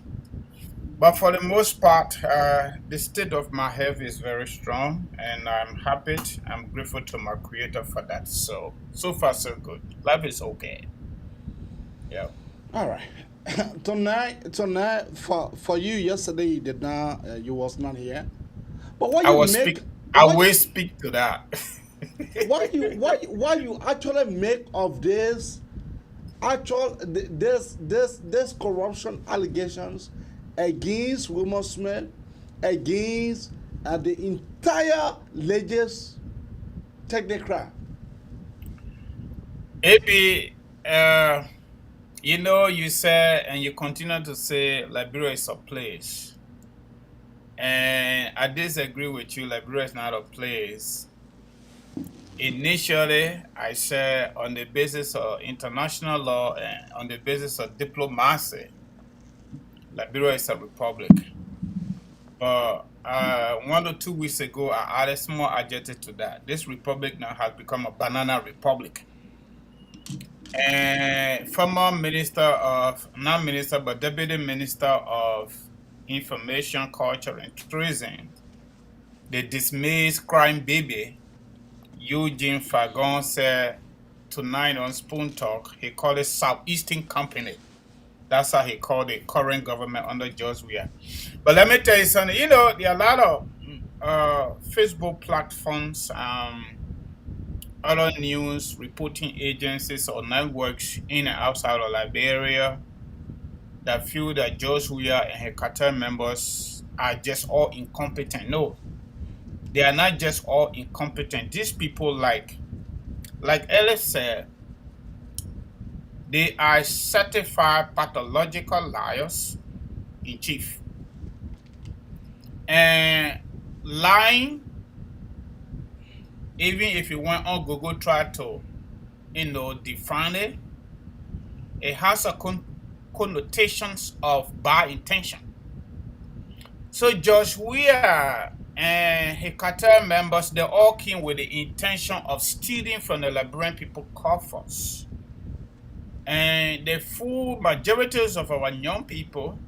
But for the most part, the state of my health is very strong, and I'm happy. I'm grateful to my creator for that. So far, so good. Life is okay. Yeah. All right. Tonight, for you yesterday, you did not, you was not here. But what I you will make? speak to that. What you actually make of this? This corruption allegations against Weah Smith, against the entire LIGIS technocrat. Maybe, you say and you continue to say Liberia is a place. And I disagree with you. Liberia is not a place. Initially, I said on the basis of international law and on the basis of diplomacy, Liberia is a republic. But 1 or 2 weeks ago, I added small adjective to that. This republic now has become a banana republic. And former deputy minister of information, culture, and tourism, the dismissed crime baby, Eugene Fagon, said tonight on Spoon Talk. He called it Southeastern Company. That's how he called the current government under George Weah. But let me tell you something. You know, there are a lot of Facebook platforms, other news reporting agencies or networks in and outside of Liberia that feel that George Weah and her cartel members are just all incompetent. No, they are not just all incompetent. These people, like Ellis said, they are certified pathological liars in chief. And lying, even if you went on Google, try to, define it, it has a connotations of bad intention. So George Weah and his cartel members, they all came with the intention of stealing from the Liberian people coffers. And the full majorities of our young people,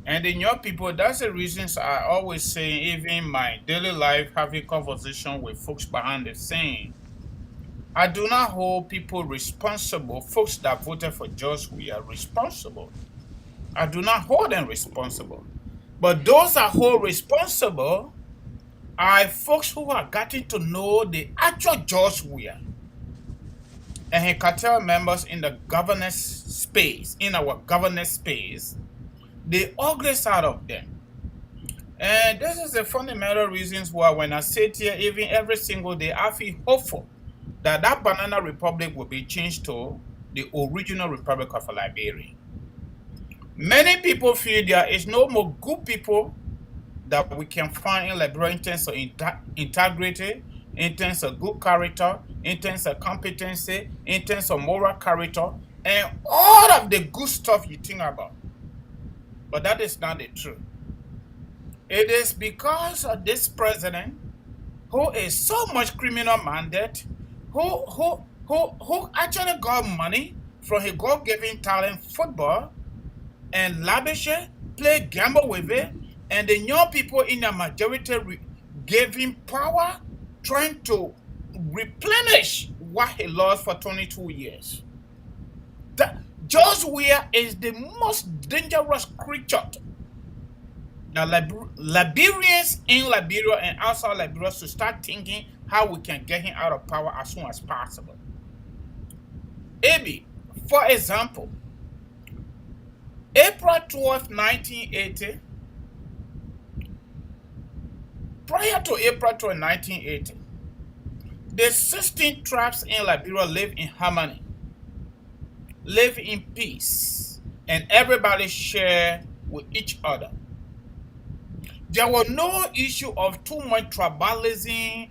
and the young people, that's the reasons I always say, even in my daily life, having conversation with folks behind the scene, I do not hold people responsible, folks that voted for George Weah responsible. I do not hold them responsible. But those I hold responsible are folks who are getting to know the actual George Weah and his cartel members in the governance space, in our governance space, the ugly side of them. And this is the fundamental reasons why when I sit here, even every single day, I feel hopeful that that banana republic will be changed to the original Republic of Liberia. Many people feel there is no more good people that we can find in Liberia in terms of integrity, in terms of good character, in terms of competency, in terms of moral character, and all of the good stuff you think about. But that is not the truth. It is because of this president who is so much criminal minded, who actually got money from his God-given talent football and lavish it, play gamble with it, and the young people in the majority gave him power, trying to replenish what he lost for 22 years. George Weah is the most dangerous creature that Liberians in Liberia and outside Liberia should start thinking how we can get him out of power as soon as possible. Maybe, for example, April 12, 1980, prior to April 12, 1980, the 16 tribes in Liberia live in harmony, live in peace, and everybody share with each other. There was no issue of too much tribalism.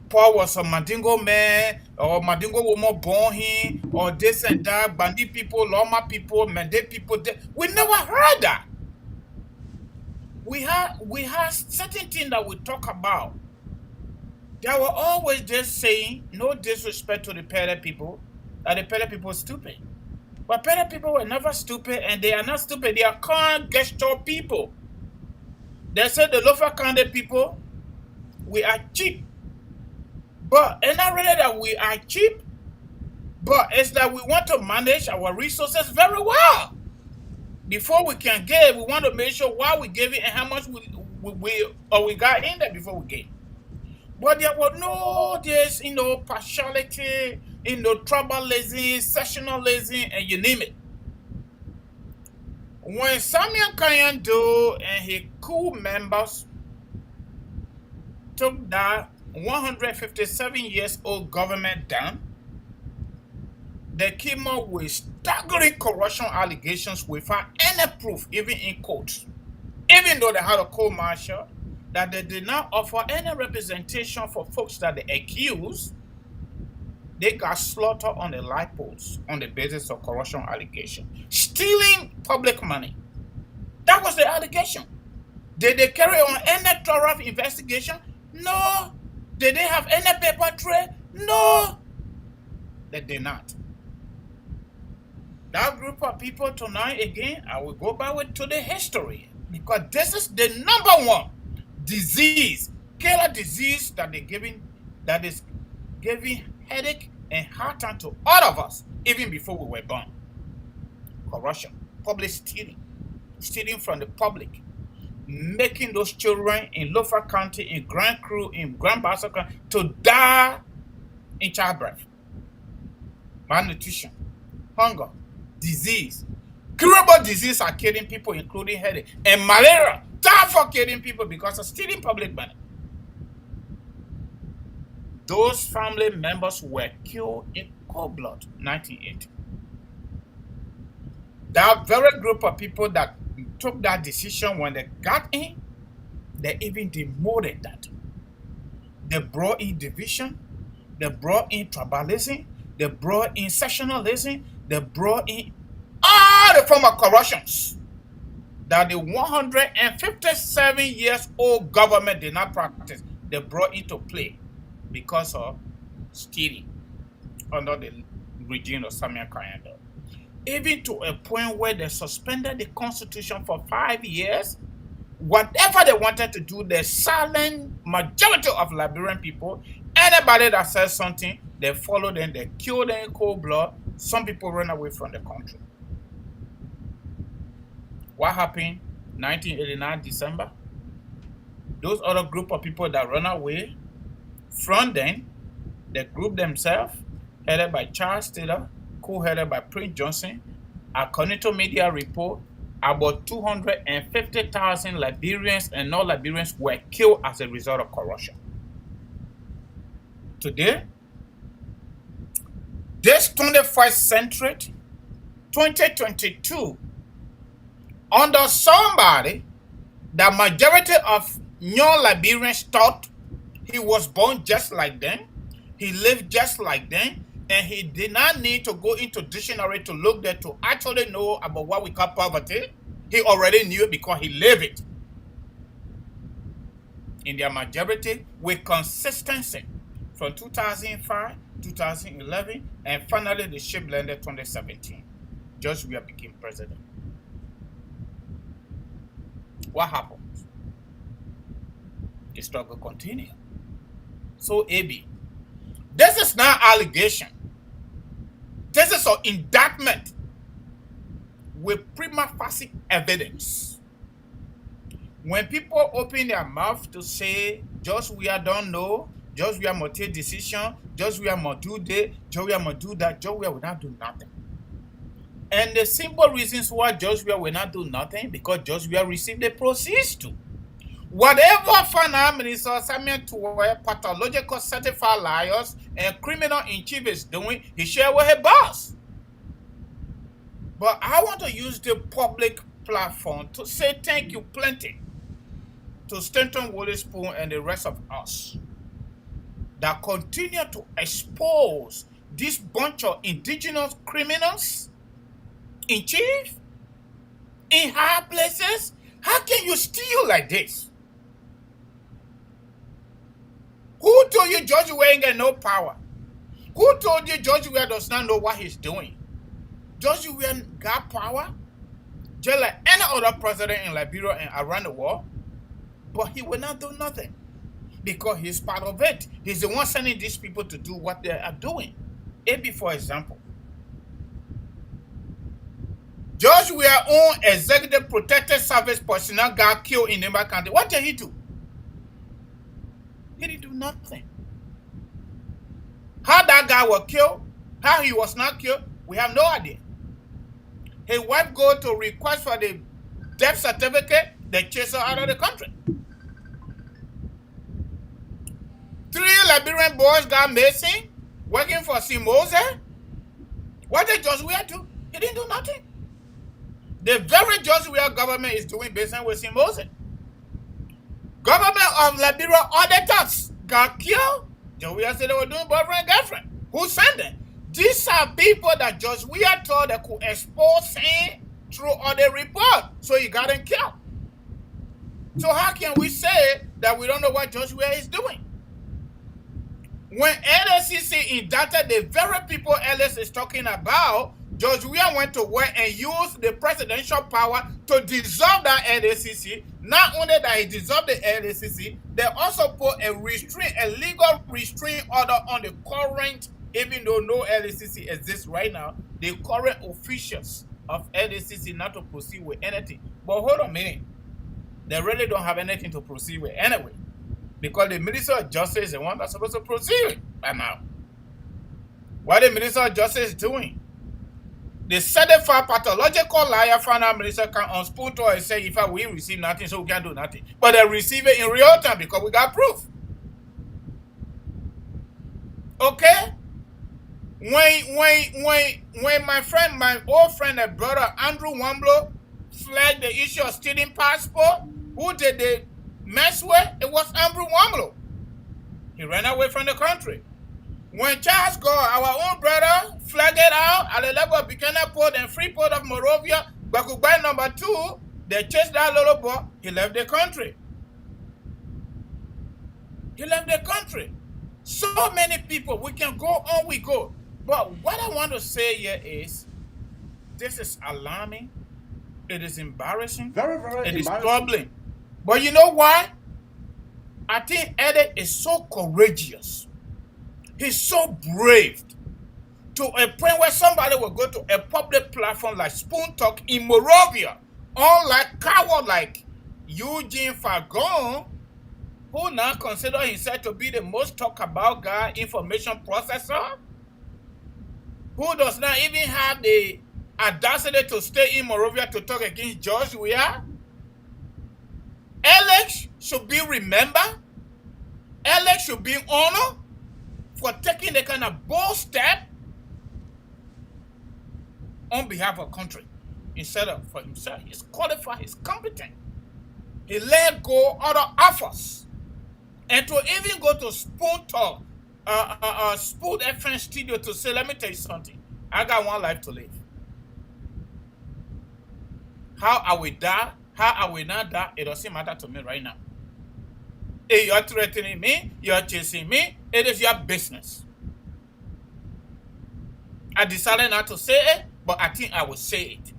Paul was a Mandingo man, or Mandingo woman born here, or this and that, Bandi people, Loma people, Mende people. We never heard that. We had certain things that we talk about. They were always just saying, no disrespect to the Pele people, that the Pele people are stupid. But Pele people were never stupid, and they are not stupid. They are kind gesture people. They said the Lofa Kande people, we are cheap. But it's not really that we are cheap, but it's that we want to manage our resources very well. Before we can give, we want to make sure why we give it and how much we got in there before we give. But there was no this, partiality, tribalism, sectionalism, and you name it. When Samuel Kanyando and his crew members took that 157 years old government down, they came up with staggering corruption allegations without any proof, even in court. Even though they had a court martial, that they did not offer any representation for folks that they accused, they got slaughtered on the light poles on the basis of corruption allegation. Stealing public money. That was the allegation. Did they carry on any thorough investigation? No. Did they have any paper trail? No. They did not. That group of people tonight, again, I will go back to the history, because this is the number one disease, killer disease that is giving headache and hard time to all of us, even before we were born. Corruption, public stealing from the public, making those children in Lofa County, in Grand Cru, in Grand Bassa County to die in childbirth, malnutrition, hunger, disease. Curable disease are killing people, including headache, and malaria. Time for killing people because of stealing public money. Those family members were killed in cold blood, 1980. That very group of people that took that decision when they got in, they even demoted that. They brought in division, they brought in tribalism, they brought in sectionalism, they brought in all the form of corruptions that the 157 years old government did not practice. They brought into play because of stealing under the regime of Samuel Kayanda. Even to a point where they suspended the constitution for 5 years. Whatever they wanted to do, the silent majority of Liberian people, anybody that says something, they follow them, they kill them in cold blood. Some people run away from the country. What happened 1989 December? Those other group of people that run away from them, they group themselves, headed by Charles Taylor, co-headed by Prince Johnson. According to media report, about 250,000 Liberians and non-Liberians were killed as a result of corruption. Today, this 21st century, 2022, under somebody, the majority of non-Liberians thought he was born just like them, he lived just like them, and he did not need to go into dictionary to look there to actually know about what we call poverty. He already knew it because he lived it. In their majority, with consistency from 2005, 2011, and finally the ship landed 2017. George Weah became president. What happened? The struggle continued. So, AB, this is not allegation. This is an indictment with prima facie evidence. When people open their mouth to say, George Weah don't know, George Weah must take decision, George Weah must do this, George Weah must do that, George Weah will not do nothing. And the simple reasons why George Weah will not do nothing, because George Weah received the proceeds to. Whatever finance minister Samuel Tweah, pathological certified liars and criminal in chief is doing, he share with his boss. But I want to use the public platform to say thank you plenty to Stanton Witherspoon and the rest of us that continue to expose this bunch of indigenous criminals in chief, in high places. How can you steal like this? Who told you George Weah ain't got no power? Who told you George Weah does not know what he's doing? George Weah got power, just like any other president in Liberia and around the world, but he will not do nothing because he's part of it. He's the one sending these people to do what they are doing. AB, for example, George Weah's own executive protected service personnel got killed in Nimba County. What did he do? He didn't do nothing. How that guy was killed, how he was not killed, we have no idea. His wife go to request for the death certificate, they chase her out of the country. 3 Liberian boys got missing, working for Simose. What did George Weah do? He didn't do nothing. The very George Weah government is doing business with Simose. Government of Liberia auditors got killed. George Weah said they were doing boyfriend and girlfriend. Who sent them? These are people that George Weah thought they could expose him through audit report. So he got him killed. So how can we say that we don't know what George Weah is doing? When LSCC indicted the very people Ellis is talking about, George Weah went to work and used the presidential power to dissolve that LSCC. Not only that he dissolved the LSCC, they also put a legal restraint order on the current even though no LICC exists right now, the current officials of LICC not to proceed with anything. But hold on a minute. They really don't have anything to proceed with anyway, because the Minister of Justice is the one that's supposed to proceed with by now. What the Minister of Justice is doing? The certified pathological liar final minister can on spoon to and say, if we receive nothing, so we can't do nothing. But they receive it in real time because we got proof. Okay? When my old friend and brother Andrew Wamblo flagged the issue of stealing passport, who did they mess with? It was Andrew Wamblo. He ran away from the country. When Charles Gore, our own brother, flagged it out at the level of Buchanan Port and Freeport of Monrovia, Bakubai number 2, they chased that little boy, he left the country. He left the country. So many people, we can go on, we go. But what I want to say here is, this is alarming. It is embarrassing. Very, very It is embarrassing. troubling. But you know why? I think Eddie is so courageous. He's so brave to a point where somebody will go to a public platform like Spoon Talk in Monrovia, unlike coward like Eugene Fagon, who now consider himself to be the most talked about guy, information processor, who does not even have the audacity to stay in Monrovia to talk against George Weah. Alex should be remembered. Alex should be honored for taking the kind of bold step on behalf of country instead of for himself. He's qualified, he's competent. He let go other offers. And to even go to Spoon Talk, Spoon FM studio to say, let me tell you something. I got one life to live. How I will die, how I will not die, it doesn't matter to me right now. If you're threatening me, you're chasing me, it is your business. I decided not to say it, but I think I will say it.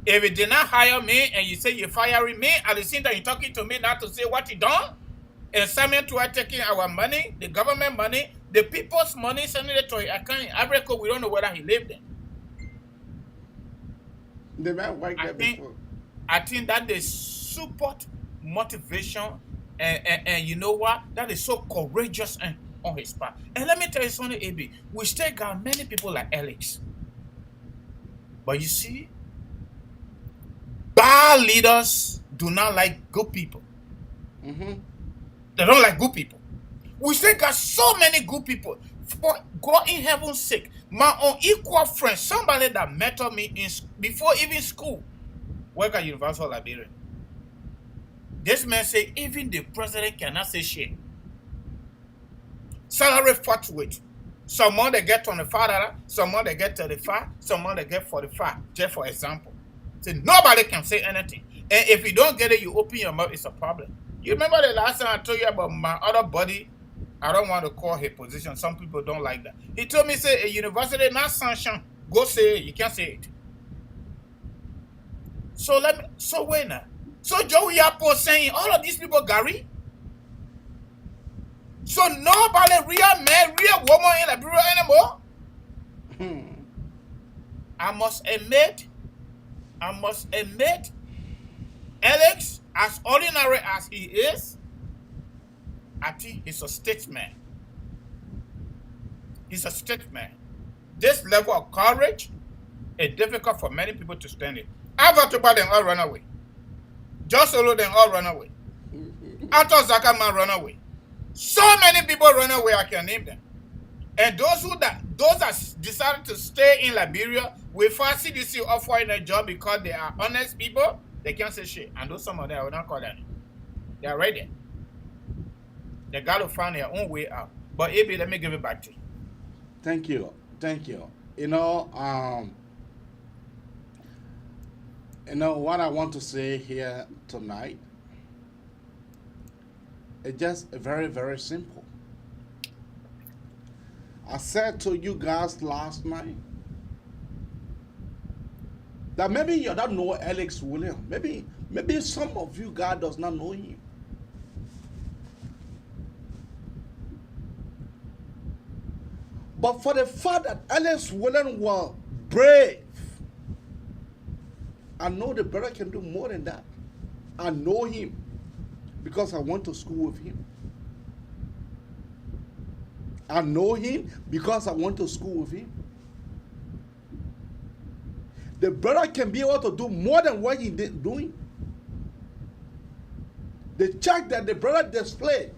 If you did not hire me and you say you're firing me, at the same time you're talking to me not to say what you done, and Simon Tweah taking our money, the government money, the people's money, sending it to your account in Africa, we don't know whether he lived there. The man worked there before. I think that is support, motivation, and you know what? That is so courageous and on his part. And let me tell you something, AB. We still got many people like Alex. But you see, bad leaders do not like good people. They don't like good people. We still got so many good people. For God in heaven's sake, my unequal friend, somebody that mentored me before even school, work at University of Liberia. This man say even the president cannot say shit. Salary fluctuate. Some month they get $25, some month they get 35, some month they get 45. Just for example, say nobody can say anything. And if you don't get it, you open your mouth, it's a problem. You remember the last time I told you about my other buddy? I don't want to call his position. Some people don't like that. He told me, say, a university not sanction. Go say it. You can't say it. So wait now. So Joey Apple saying all of these people Gary. So nobody real man, real woman in Liberia anymore. I must admit, Alex, as ordinary as he is, I think he's a statesman. He's a statesman. This level of courage is difficult for many people to stand it. Avatuba them all run away. Just Solo them all run away. Arthur Zakaman run away. So many people run away, I can name them. And those that decided to stay in Liberia, we find CDC offering a job because they are honest people, they can't say shit. And those some of them I will not call them. They are ready. They got to find their own way out. But AB, let me give it back to you. Thank you. You know what I want to say here tonight is just very, very simple. I said to you guys last night that maybe you don't know Alex Williams. Maybe some of you guys does not know him. But for the fact that Alex Williams was brave, I know the brother can do more than that. I know him because I went to school with him. I know him because I went to school with him. The brother can be able to do more than what he did doing. The check that the brother displayed,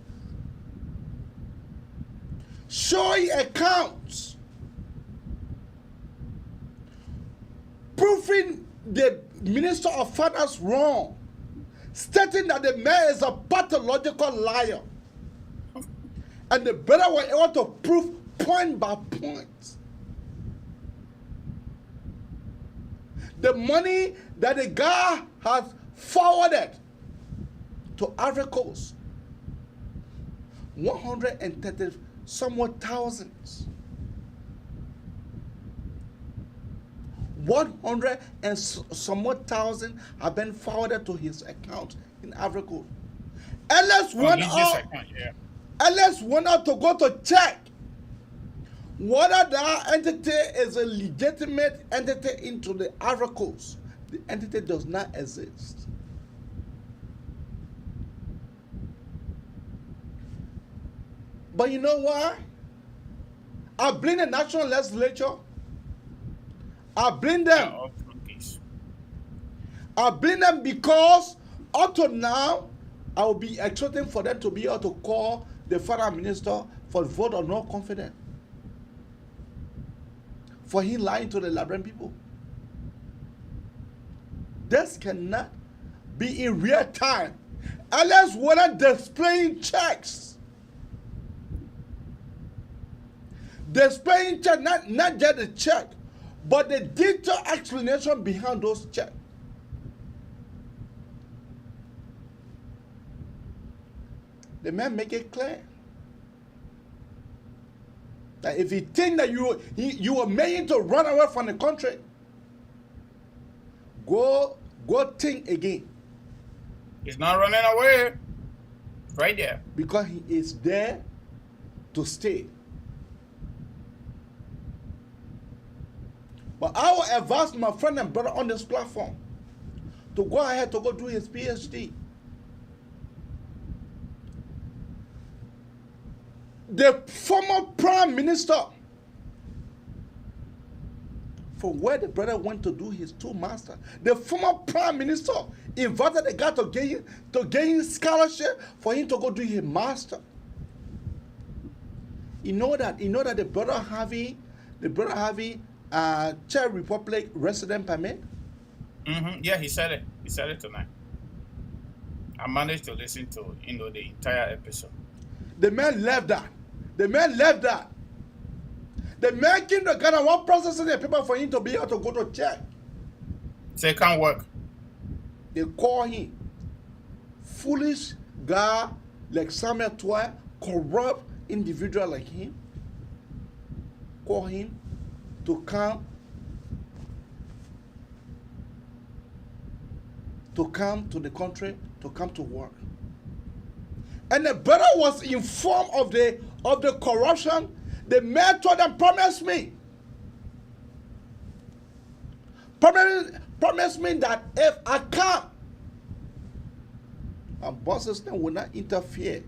showing accounts, proving the Minister of Finance wrong, stating that the man is a pathological liar. And the brother was able to prove point by point. The money that the guy has forwarded to Ivory Coast, 130 somewhat thousands. 100 and somewhat thousand have been forwarded to his account in Ivory Coast. Alex went out. Alex went out to go to check whether that entity is a legitimate entity into the Ivory Coast. The entity does not exist. But you know why? I blame the national legislature. I blame them. I blame them because up to now, I will be expecting for them to be able to call the finance minister for vote of no confidence. For him lying to the Liberian people. This cannot be in real time. Unless we're displaying checks. Displaying check, not just the check, but the detailed explanation behind those checks. The man make it clear that if you think that you were made to run away from the country, go think again. He's not running away. Right there. Because he is there to stay. But I will advise my friend and brother on this platform to go ahead to go do his PhD. The former prime minister, from where the brother went to do his two masters, the former prime minister invited the guy to gain scholarship for him to go do his master. You know that the brother having Czech Republic resident permit? Yeah, he said it. He said it tonight. I managed to listen to the entire episode. The man left that. The man came to Ghana while processing the paper for him to be able to go to Czech. Say it can't work. They call him foolish guy like Samuel Tweah, corrupt individual like him. Call him to come to the country, to come to work. And the brother was informed of the corruption. The man told them, promise me that if I come, my boss system will not interfere.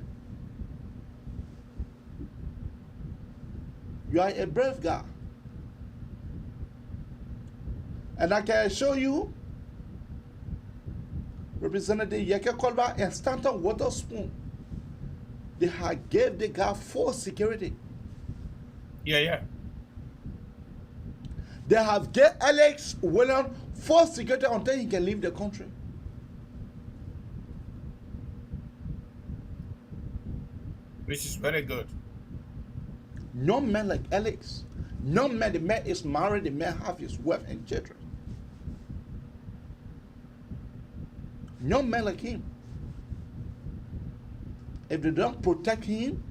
You are a brave guy. And I can show you Representative Yeke Kolba and Stanton Waterspoon. They had gave the guy full security. Yeah. They have gave Alex Williams full security until he can leave the country. Which is very good. No man like Alex. No man, the man is married, the man have his wife and children. No man like him. If they don't protect him,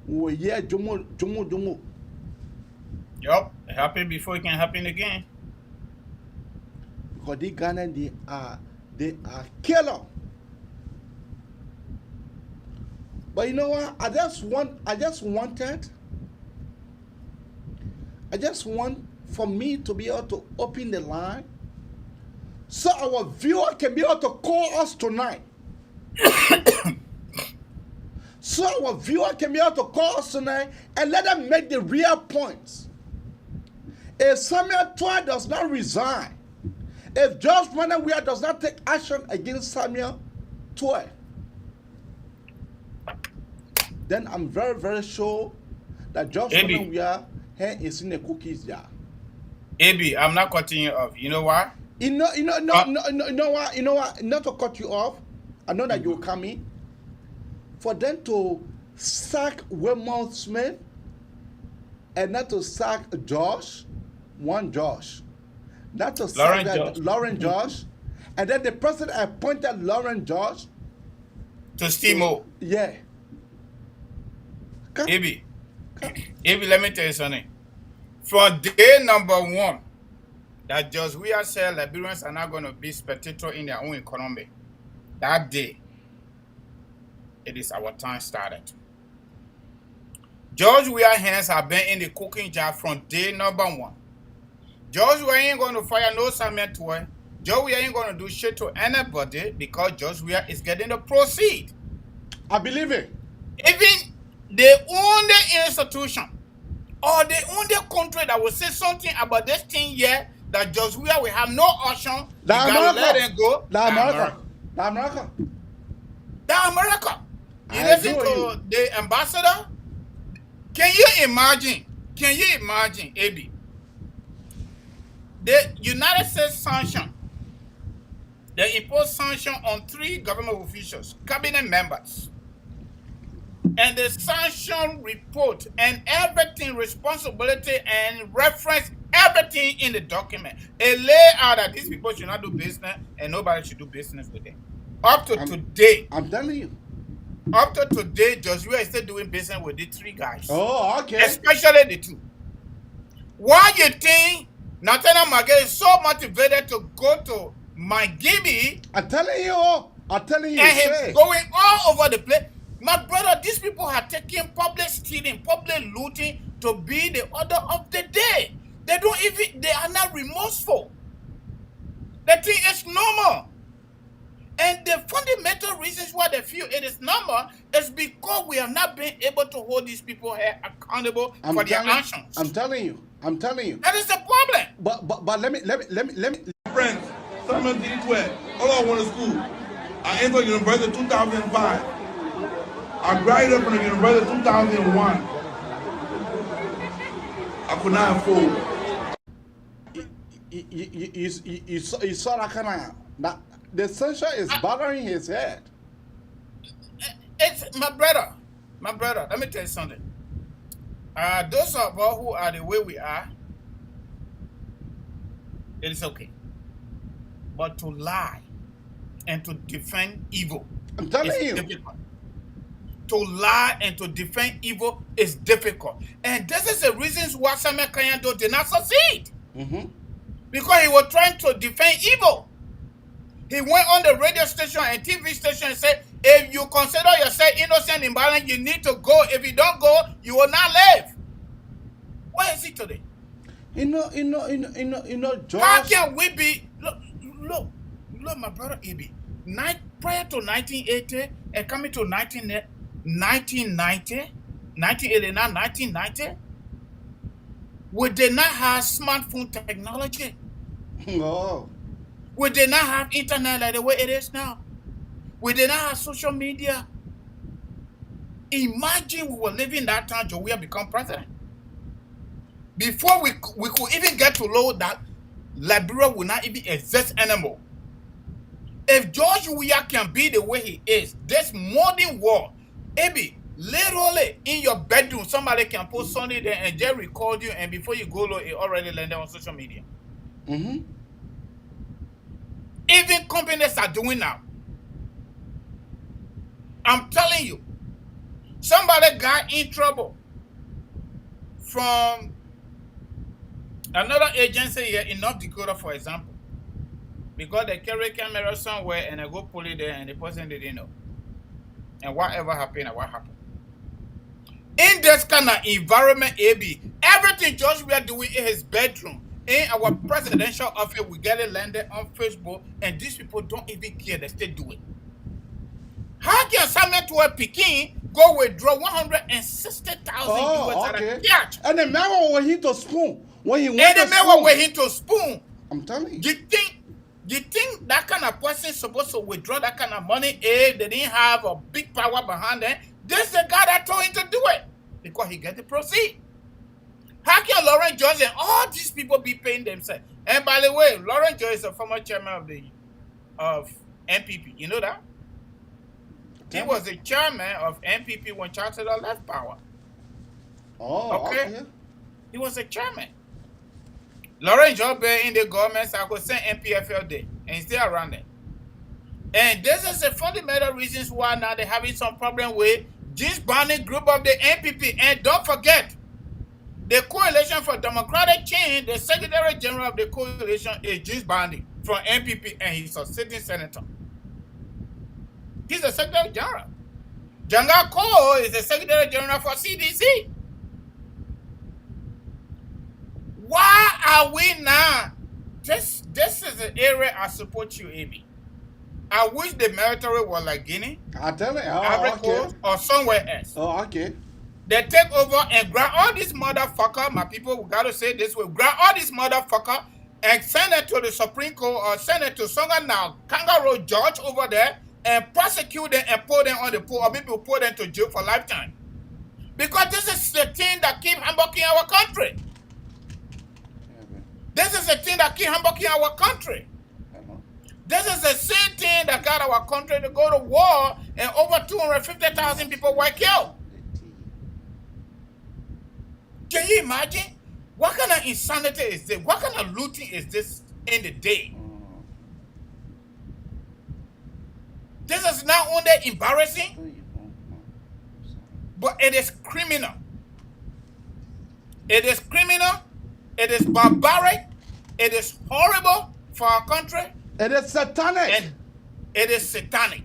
we hear Jomo. Yup, it happened before it can happen again. Because these Ghanaians, they are killer. But you know what? I just wanted I just want for me to be able to open the line so our viewer can be able to call us tonight. So our viewer can be able to call us tonight and let them make the real points. If Samuel Tweah does not resign, if George Weah does not take action against Samuel Tweah, then I'm very, very sure that George Weah is in the cookies jar. AB, I'm not cutting you off. You know why? You know what? Not to cut you off. I know that you'll come in. For them to sack Weah Smith and not to sack Josh, not to sack Lauren Josh, and then the president appointed Lauren Josh to Stimo. Yeah. AB, let me tell you something. From day number one, that George Weah said Liberians are not going to be spectators in their own economy. That day, it is our time started. George Weah hands have been in the cooking jar from day number one. George Weah ain't going to fire no Samuel Tweah. George Weah ain't going to do shit to anybody because George Weah is getting the proceed. I believe it. Even the only institution or the only country that will say something about this thing here that George Weah will have no option, the America. Let it go. The America. You listen to the ambassador? Can you imagine, AB? The United States sanction, they imposed sanction on 3 government officials, cabinet members. And the sanction report and everything, responsibility and reference, everything in the document. It lay out that these people should not do business and nobody should do business with them. Up to today. I'm telling you. Up to today, George Weah is still doing business with the 3 guys. Oh, okay. Especially the 2. Why you think Nathaniel Magay is so motivated to go to Magibby? I'm telling you. And he's going all over the place. My brother, these people are taking public stealing, public looting to be the order of the day. They are not remorseful. The thing is normal. And the fundamental reasons why they feel it is normal is because we have not been able to hold these people here accountable for their actions. I'm telling you. That is the problem. But let me. Friends, Samuel Tweah, all I went to school. I entered university in 2005. I graduated from the university in 2001. I could not afford. You saw that kind of. The sunshine is bothering his head. It's my brother. Let me tell you something. Those of us who are the way we are, it is okay. But to lie and to defend evil, I'm telling you, difficult. To lie and to defend evil is difficult. And this is the reasons why Samuel Kanyando did not succeed. Because he was trying to defend evil. He went on the radio station and TV station and said, if you consider yourself innocent in violence, you need to go. If you don't go, you will not live. Where is he today? You know, George. How can we be? Look, my brother AB. Prior to 1980 and coming to 1989, 1990, we did not have smartphone technology. No. We did not have internet like the way it is now. We did not have social media. Imagine we were living that time Joe Weah become president. Before we could even get to know that Liberia will not even exist anymore. If George Weah can be the way he is, this modern world, maybe literally in your bedroom, somebody can post something there and just record you, and before you go low, it already landed on social media. Even companies are doing now. I'm telling you, somebody got in trouble from another agency here in North Dakota, for example, because they carry camera somewhere and they go pull it there and the person didn't know. And whatever happened, what happened. In this kind of environment, AB, everything George we are doing in his bedroom, in our presidential office, we get it landed on Facebook, and these people don't even care, they still do it. How can Samuel to a Peking go withdraw 160,000 US at a church? And the man was hit to spoon. When he went and the to man spoon. was hit to spoon. I'm telling you. You think that kind of person is supposed to withdraw that kind of money if they didn't have a big power behind them? This is the guy that told him to do it because he get the proceed. How can Lauren George and all these people be paying themselves? And by the way, Lauren George is a former chairman of NPP. You know that? He was the chairman of NPP when Chancellor left power. Oh, okay. He was a chairman. Lauren George in the government, so I could send NPFL there, and he's still around there. And this is the fundamental reasons why now they're having some problem with this banning group of the NPP. And don't forget, the Coalition for Democratic Change, the Secretary General of the coalition is James Bandy from NPP, and he's a sitting senator. He's the Secretary General. Janga Ko is the Secretary General for CDC. Why are we now? This is the area I support you, AB. I wish the military was like Guinea, or somewhere else. Oh, okay. They take over and grab all these motherfuckers. My people, we gotta say this way: grab all these motherfuckers and send it to the Supreme Court or send it to Songa now kangaroo judge over there and prosecute them and put them on the pool, or maybe put them to jail for lifetime. Because this is the thing that keep humbugging our country. This is the thing that keep humbugging our country. This is the same thing that got our country to go to war and over 250,000 people were killed. Can you imagine? What kind of insanity is this? What kind of looting is this in the day? This is not only embarrassing, but it is criminal. It is criminal. It is barbaric. It is horrible for our country. It is satanic. And it is satanic.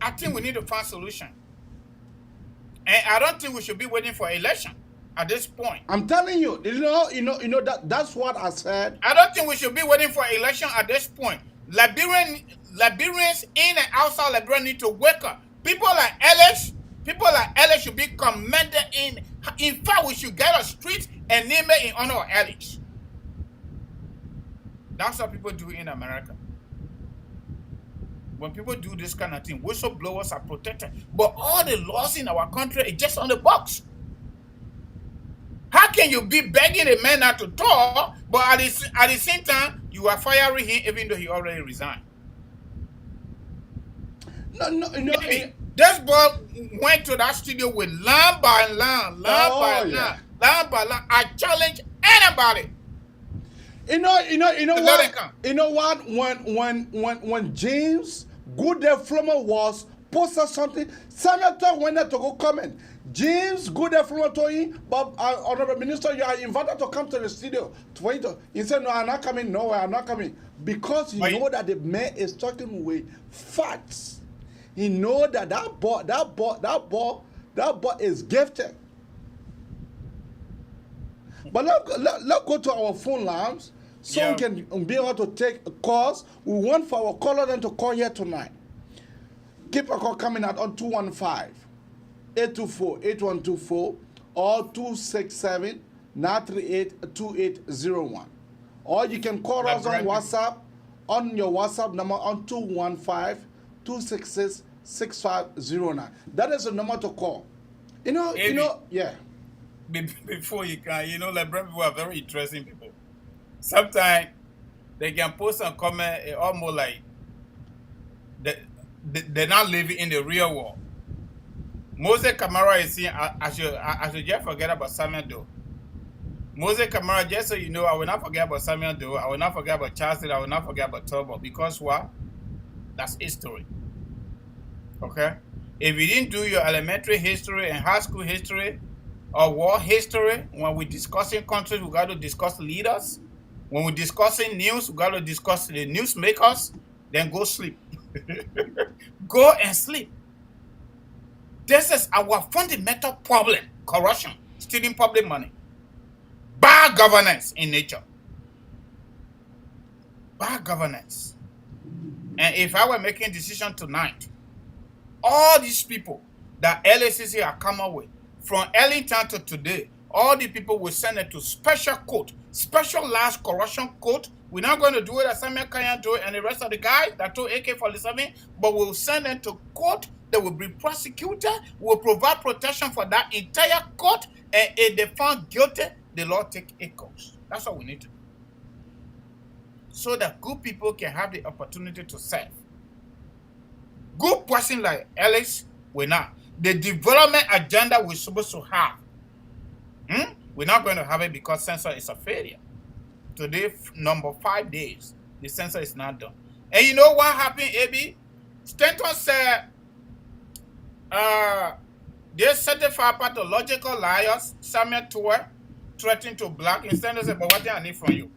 I think we need to find a solution. And I don't think we should be waiting for election at this point. I'm telling you, that's what I said. I don't think we should be waiting for election at this point. Liberians in and outside Liberia need to wake up. People like Alex should be commended in. In fact, we should get a street and name it in honor of Alex. That's what people do in America. When people do this kind of thing, whistleblowers are protected. But all the laws in our country is just on the box. How can you be begging a man not to talk, but at the same time, you are firing him even though he already resigned? No. This boy went to that studio with line by line. I challenge anybody. You know what? When James Goodell Flomer was posted something, Senator went there to go comment. James Goodell Flomer told him, but Honorable Minister, you are invited to come to the studio. He said, no, I'm not coming. No, I'm not coming. Because he know that the man is talking with facts. He know that that boy is gifted. But let's go to our phone lines so we can be able to take calls. We want for our caller then to call here tonight. Keep a call coming out on 215-824-8124 or 267-938-2801. Or you can call us on WhatsApp, on your WhatsApp number on 215-266-6509. That is the number to call. Before you can, Liberian people are very interesting people. Sometimes they can post some comment almost like they're not living in the real world. Moses Kamara is saying, I should just forget about Samuel Doe. Moses Kamara, just so you know, I will not forget about Samuel Doe. I will not forget about Charles. I will not forget about Turbo. Because what? That's history. Okay? If you didn't do your elementary history and high school history, or war history, when we're discussing countries, we got to discuss leaders. When we're discussing news, we got to discuss the newsmakers. Then go sleep. Go and sleep. This is our fundamental problem: corruption, stealing public money, bad governance in nature. Bad governance. And if I were making a decision tonight, all these people that LACC are coming with, from Ellington to today, all the people will send it to special court, specialized corruption court. We're not going to do it as Samuel Kanya do it and the rest of the guys that took AK-47, but we'll send them to court. They will be prosecuted. We'll provide protection for that entire court. And if they found guilty, the law take a course. That's what we need to do. So that good people can have the opportunity to serve. Good person like Alex, we're not. The development agenda we're supposed to have, we're not going to have it because census is a failure. Today, number 5 days, the census is not done. And you know what happened, AB? Stanton said they certified pathological liars, Samuel Tweah, threatening to block. Instead, they said, but what do I need from you?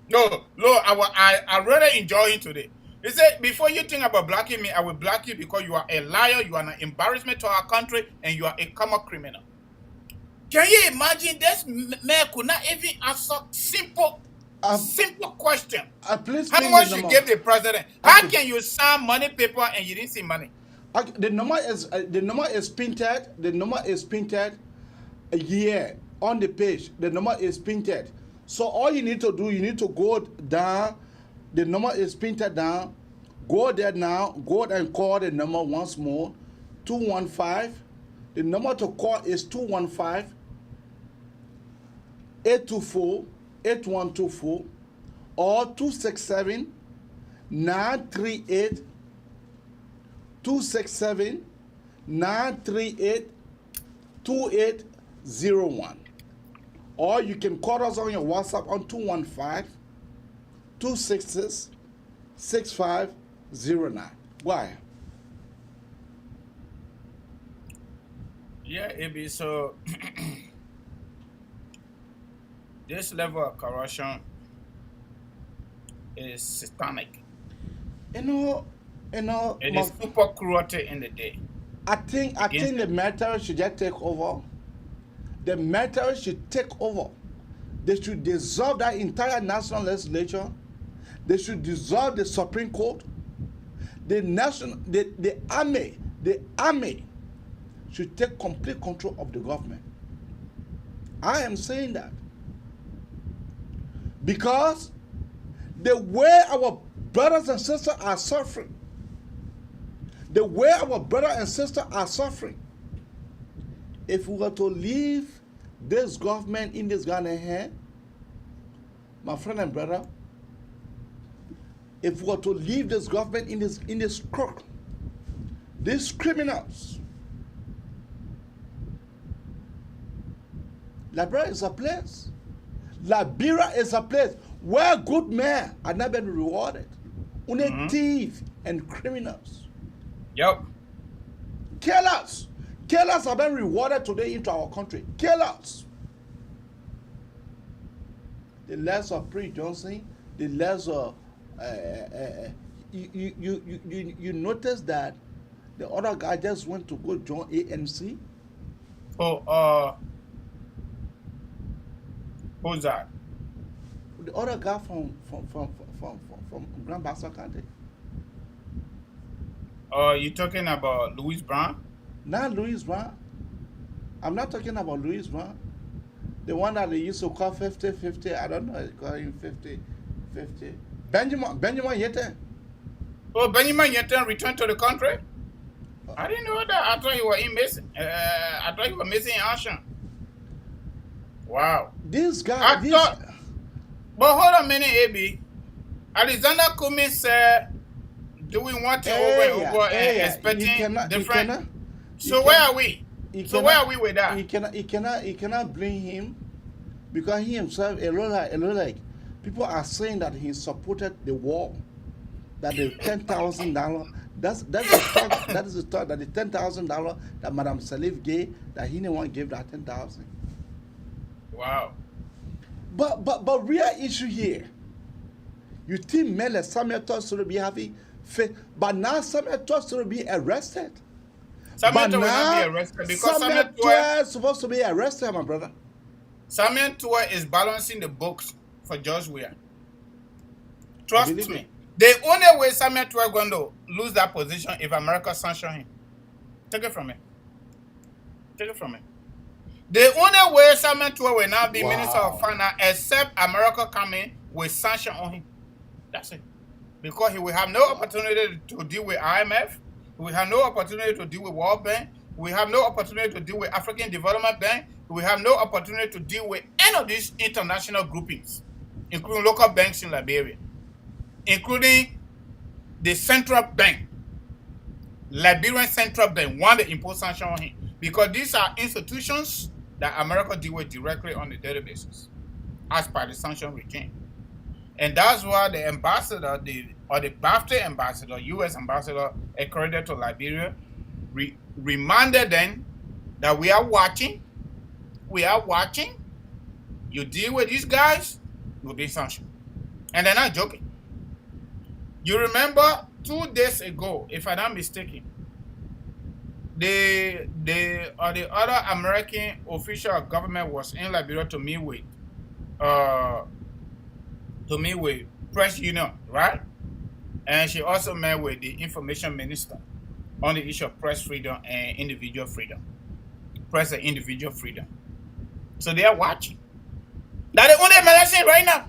No, I really enjoy it today. He said, before you think about blocking me, I will block you because you are a liar, you are an embarrassment to our country, and you are a common criminal. Can you imagine this man could not even answer simple question? Please How much you gave the president? How can you sign money paper and you didn't see money? The number is printed. The number is printed here on the page. The number is printed. So all you need to do, you need to go down. The number is printed down. Go there now. Go and call the number once more. 215. The number to call is 215-824-8124 or 267-938-2801. Or you can call us on your WhatsApp on 215-266-6509. Why? Yeah, AB, so this level of corruption is satanic. You know, it is super cruelty in the day. I think the military should just take over. The military should take over. They should dissolve that entire national legislature. They should dissolve the Supreme Court. The army should take complete control of the government. I am saying that because the way our brothers and sisters are suffering, if we were to leave this government in this Ghana hand, my friend and brother, if we were to leave this government in this crook, these criminals, Liberia is a place. Liberia is a place where good men are not been rewarded. Only thieves and criminals. Yep. Killers have been rewarded today into our country. Killers. The less of Pre Johnson, the less of you notice that the other guy just went to go join ANC. Who's that? The other guy from Grand Bassa County. You talking about Louis Brown? Not Louis Brown. I'm not talking about Louis Brown. The one that they used to call 50-50. I don't know. They call him 50-50. Benjamin Yeten. Oh, Benjamin Yeten returned to the country? I didn't know that. I thought he was missing. I thought he was missing in action. Wow. This guy. But hold on a minute, AB. Alexander Cummings said, do we want to over and expecting different? So where are we? Where are we with that? He cannot blame him because he himself, a lot like people are saying that he supported the war. That the $10,000, that is the talk that the $10,000 that Madam Salif gave, that he didn't want to give that $10,000. Wow. But real issue here, you think Mele Samuel Toss to be having faith, but now Samuel Toss to be arrested. Samuel But Tweah will not be now, arrested because Samuel Tweah is supposed to be arrested, my brother. Samuel Tweah is balancing the books for George Weah. Trust me. The only way Samuel Tweah is going to lose that position if America sanction him. Take it from me. Take it from me. The only way Samuel Tweah will now be Minister of Finance except America come in with sanction on him. That's it. Because he will have no opportunity to deal with IMF. He will have no opportunity to deal with World Bank. We have no opportunity to deal with African Development Bank. We have no opportunity to deal with any of these international groupings, including local banks in Liberia, including the central bank, Liberian Central Bank, want to impose sanctions on him because these are institutions that America deal with directly on a daily basis as per the sanction regime. And that's why the ambassador, the BAFTA ambassador, U.S. ambassador accredited to Liberia, reminded them that we are watching. We are watching. You deal with these guys, you'll be sanctioned. And they're not joking. You remember 2 days ago, if I'm not mistaken, the other American official of government was in Liberia to meet with press union, right? And she also met with the information minister on the issue of press freedom and individual freedom. Press and individual freedom. So they are watching. That's the only medicine right now.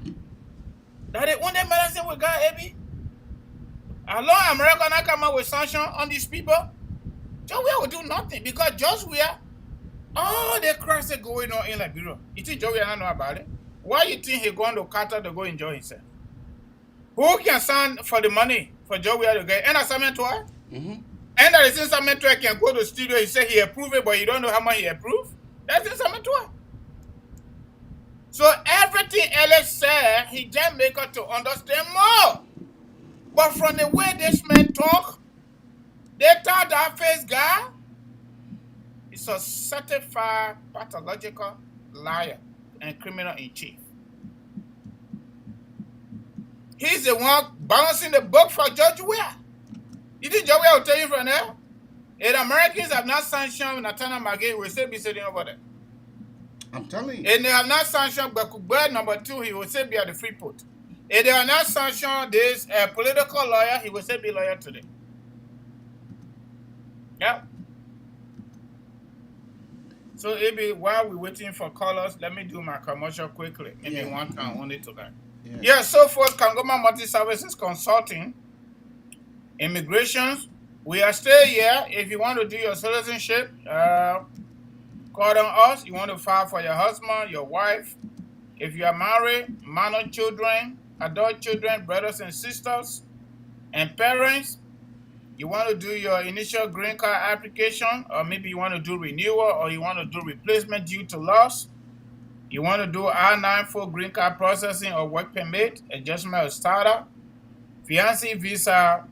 That's the only medicine we got, Abby. How long America not come out with sanctions on these people? George Weah will do nothing because George Weah, all the cracks that going on in Liberia, you think George Weah not know about it? Why you think he going to cartel to go enjoy himself? Who can stand for the money for George Weah to get? And a Samuel Tweah? And that is Samuel Tweah can go to the studio, he say he approved it, but you don't know how much he approved? That's in Samuel Tweah. So everything Alex said, he just make us to understand more. But from the way this man talk, they thought that face guy is a certified pathological liar and criminal in chief. He's the one balancing the book for George Weah. You think George Weah will tell you from there? If the Americans have not sanctioned Nathaniel Magee, will still be sitting over there. I'm telling you. And they have not sanctioned Bakubad number 2, he will still be at the Freeport. If they have not sanctioned this political lawyer, he will still be lawyer today. Yeah. So, Abby, while we're waiting for callers, let me do my commercial quickly. Maybe one time only to that. Yeah, so forth, Kangoma Multi-Services Consulting, Immigrations. We are still here. If you want to do your citizenship, call on us. You want to file for your husband, your wife. If you are married, minor children, adult children, brothers and sisters, and parents, you want to do your initial green card application, or maybe you want to do renewal, or you want to do replacement due to loss. You want to do I-9 full green card processing or work permit, adjustment of startup, fiancé visa,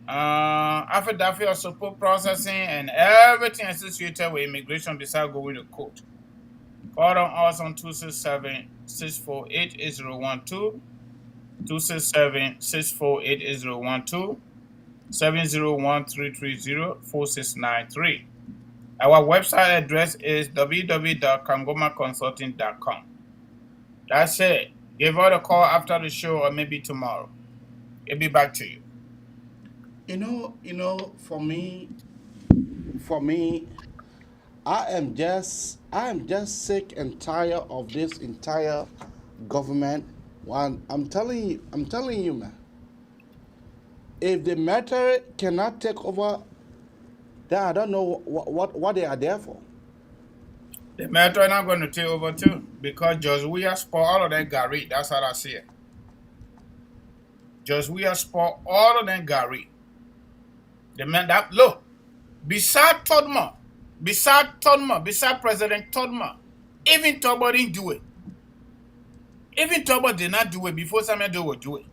affidavit of support processing, and everything associated with immigration besides going to court. Call on us on 267-648-8012, 267-648-8012, 701-330-4693. Our website address is www.kangomaconsulting.com. That's it. Give her a call after the show or maybe tomorrow. It'll be back to you. You know, for me, I am just sick and tired of this entire government. I'm telling you, man. If the military cannot take over, then I don't know what they are there for. The military not going to take over too, because George Weah spoiled all of that Gary. That's how I see it. George Weah spoiled all of that Gary. The man that look, beside Todma, beside President Todma, even Todma didn't do it. Even Todma did not do it before Samuel Doe would do it.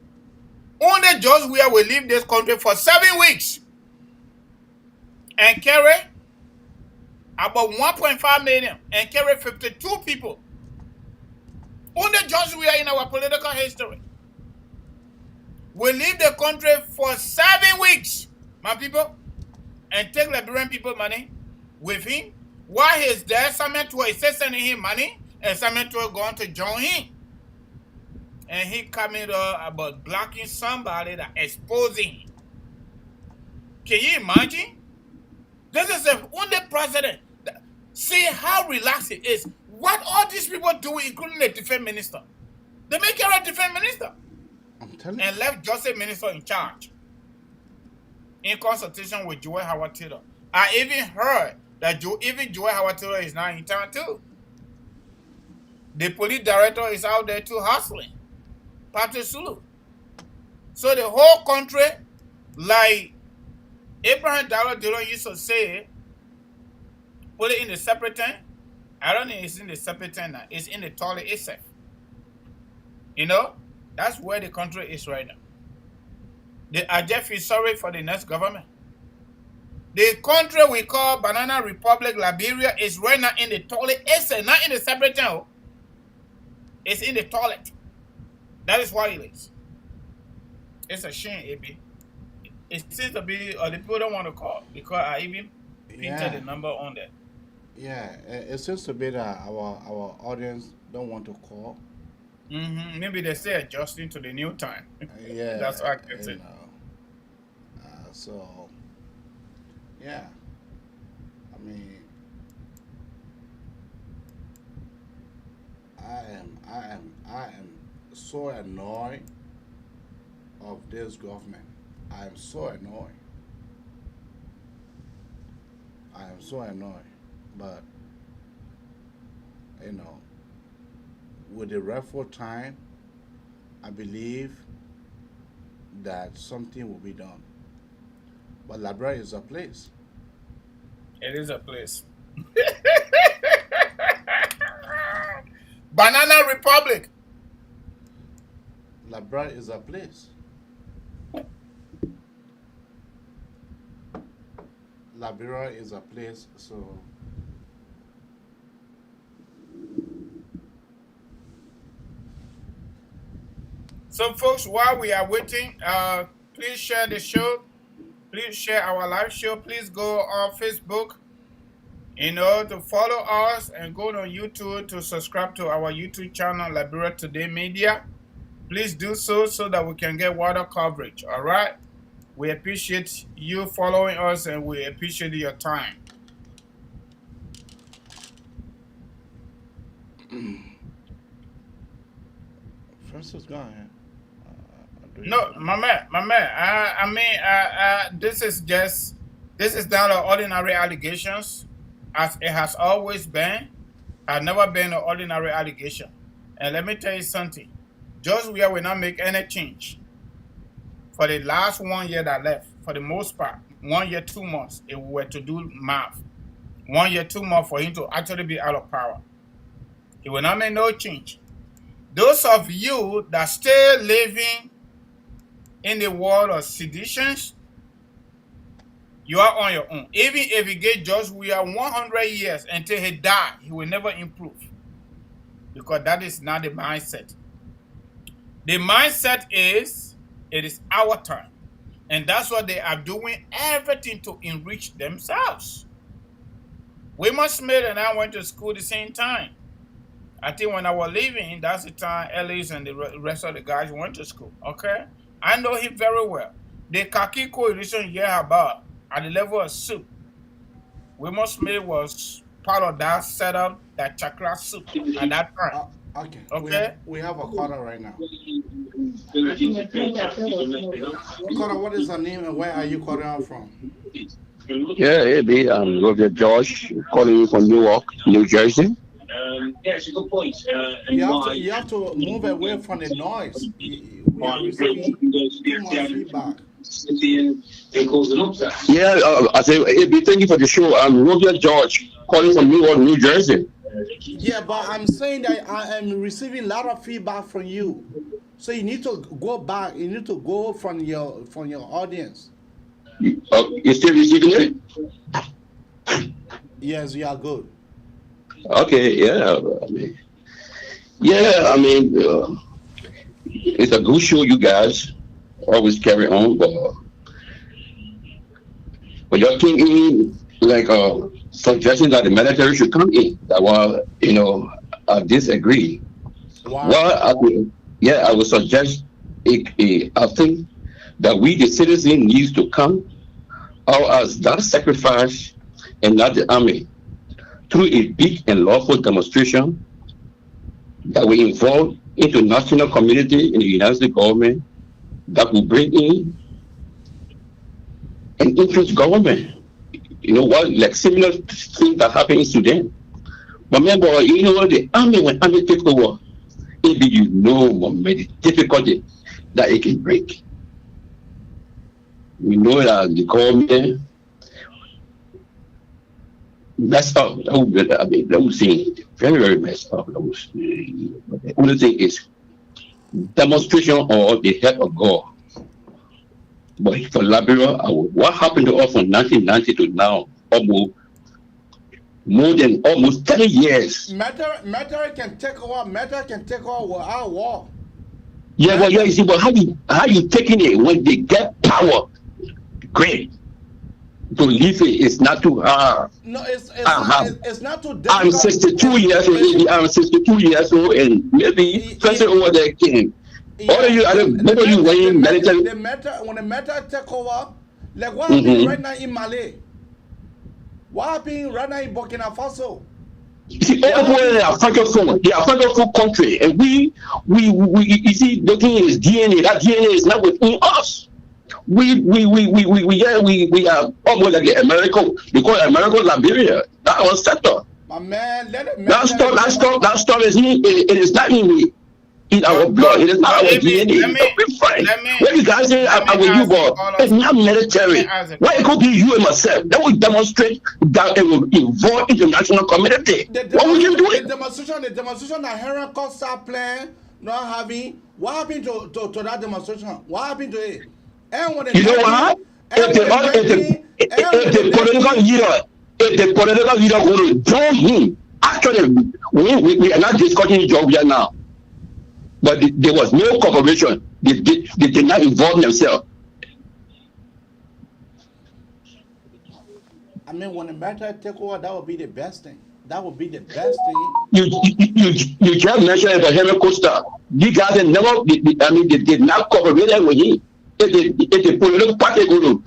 Only George Weah will leave this country for 7 weeks and carry about 1.5 million and carry 52 people. Only George Weah in our political history will leave the country for 7 weeks, my people. and take Liberian people money with him. While he's there, Samuel Tweah is sending him money, and Samuel Tweah going to join him. And he coming up about blocking somebody that exposing him. Can you imagine? This is the only president. See how relaxed it is. What all these people do, including the defense minister. They make her a defense minister. And left Justice Minister in charge. In consultation with Joel Howard Taylor. I even heard that Joel Howard Taylor is now in town too. The police director is out there too hustling. Patrick Sulu. So the whole country, like Abraham Dillon used to say, put it in the separate tank. I don't think it's in the separate tank now. It's in the toilet itself. You know, that's where the country is right now. I just feel sorry for the next government. The country we call Banana Republic, Liberia, is right now in the toilet itself, not in the separate tank. It's in the toilet. That is why it is. It's a shame, AB. It seems to be, or the people don't want to call because I even printed the number on there. Yeah, it seems to be that our audience don't want to call. Maybe they say adjusting to the new time. Yeah, that's what I can say. So, yeah, I mean, I am so annoyed of this government. I am so annoyed. But you know, with the rightful time, I believe that something will be done. But Liberia is a place. It is a place. Banana Republic. Liberia is a place. Liberia is a place, so so folks, while we are waiting, please share the show. Please share our live show. Please go on Facebook, you know, to follow us, and go on YouTube to subscribe to our YouTube channel, Liberia Today Media. Please do so that we can get wider coverage, all right? We appreciate you following us, and we appreciate your time. Francis, go ahead. No, my man. I mean, this is not an ordinary allegations, as it has always been. Has never been an ordinary allegation. And let me tell you something. Just Weah will not make any change. For the last 1 year that left, for the most part, 1 year, 2 months, if we were to do math, 1 year, 2 months for him to actually be out of power. He will not make no change. Those of you that still living in the world of seditions, you are on your own. Even if he get George Weah 100 years until he die, he will never improve. Because that is not the mindset. The mindset is, it is our time. And that's what they are doing, everything to enrich themselves. Weymouth Smith and I went to school the same time. I think when I was leaving, that's the time Ellis and the rest of the guys went to school, okay? I know him very well. The Khaki Coalition here about at the level of soup. Weymouth Smith was part of that setup, that chakra soup at that time. Okay. We have a caller right now. Caller, what is her name and where are you calling out from? Yeah, AB, I'm Robert George, calling you from Newark, New Jersey. Yeah, it's a good point. You have to move away from the noise. We are receiving too much feedback. Yeah, I say, AB, thank you for the show. I'm Robert George, calling from Newark, New Jersey. Yeah, but I'm saying that I am receiving a lot of feedback from you. So you need to go back. You need to go from your audience. You still receiving it? Yes, we are good. Okay, yeah. I mean, it's a good show, you guys. Always carry on, but But you're thinking like suggesting that the military should come in. That was, I disagree. Wow. Well, I would suggest I think that we the citizens needs to come out as that sacrifice and not the army through a big and lawful demonstration that will involve international community in the United States government that will bring in an interest government. Like similar things that happen in Sudan. But remember, the army, when army take over, maybe the difficulty that it can break. We know that the government messed up. That would seem very, very messed up. The only thing is demonstration or the help of God. But for Liberia, what happened to us from 1990 to now, almost 30 years. Matter can take over without war. Yeah, but you see, but how you taking it when they get power? Great. To leave it is not too hard. No, it's not too difficult. I'm 62 years old. I'm 62 years old, and maybe person over there can. Or you, I don't know you when military. When the matter take over, like what happened right now in Mali? What happened right now in Burkina Faso? You see, all people in Francophone, they are Francophone country, and we you see, looking at his DNA, that DNA is not within us. We are almost like American, because American Liberia, that was settled. My man, that stuff is it is not in our blood. It is not our DNA. When you guys say I'm with you, but it's not military. Why it could be you and myself? That will demonstrate that it will involve international community. What will you do? The demonstration that Henry Costa playing, not having. What happened to that demonstration? What happened to it? And when you know what? If the political leader going to join him, actually, we are not discussing Georgia now. But there was no cooperation. They did not involve themselves. I mean, when the matter take over, that would be the best thing. That would be the best thing. You can't mention it for Henry Costa. These guys they did not cooperate with him. If the political party going to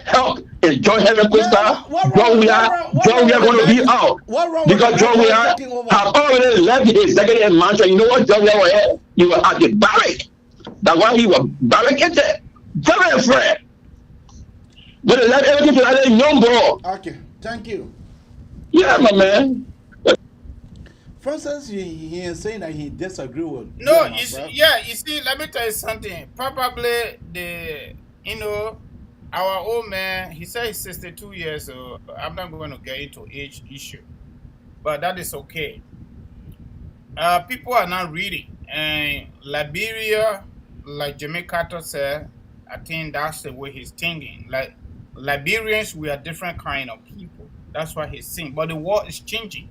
help and John Henry Costa, John Weah going to be out. Because John Weah have already left the executive mansion. You know what John Weah was? He was at the barrack. That's why he was barricaded. Very afraid. But they left everything to that young bro. Okay, thank you. Yeah, my man. For instance, he is saying that he disagree with. No, you see, let me tell you something. Probably our old man, he said he's 62 years old. I'm not going to get into age issue, but that is okay. People are not reading. And Liberia, like Jimmy Carter said, I think that's the way he's thinking. Like Liberians, we are different kind of people. That's what he's saying. But the world is changing.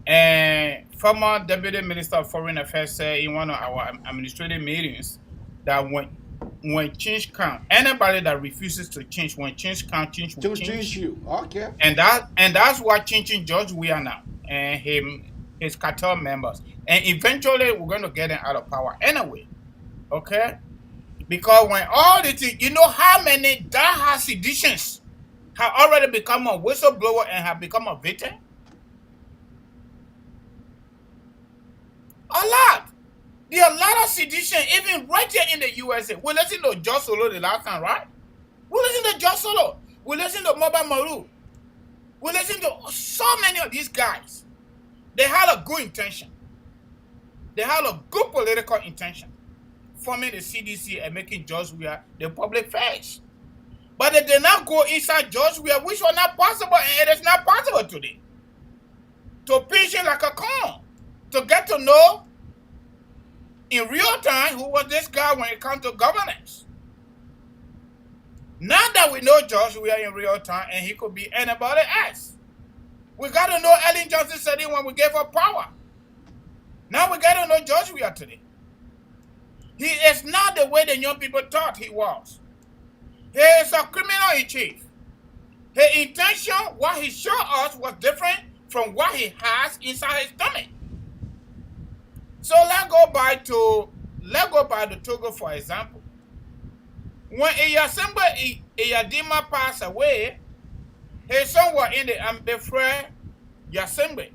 And former Deputy Minister of Foreign Affairs said in one of our administrative meetings that when change comes, anybody that refuses to change, when change comes, change will change you. Okay. And that's what changing George Weah now and his cartel members. And eventually we're going to get them out of power anyway. Okay? Because when all the things, you know how many diehard seditions have already become a whistleblower and have become a victim? A lot. There are a lot of sedition, even right here in the USA. We listen to Josh Solo the last time, right? We listen to Josh Solo. We listen to Mobile Maru. We listen to so many of these guys. They had a good intention. They had a good political intention, forming the CDC and making George Weah the public face. But they did not go inside George Weah, which was not possible, and it is not possible today. To pinch it like a corn. To get to know in real time who was this guy when it comes to governance. Now that we know George Weah in real time and he could be anybody else. We got to know Ellen Johnson said it when we gave her power. Now we got to know George Weah today. He is not the way the young people thought he was. He is a criminal in chief. His intention, what he showed us, was different from what he has inside his stomach. So let's go back to Togo, for example. When Eyadima passed away, his son was in the Fred Yasembe.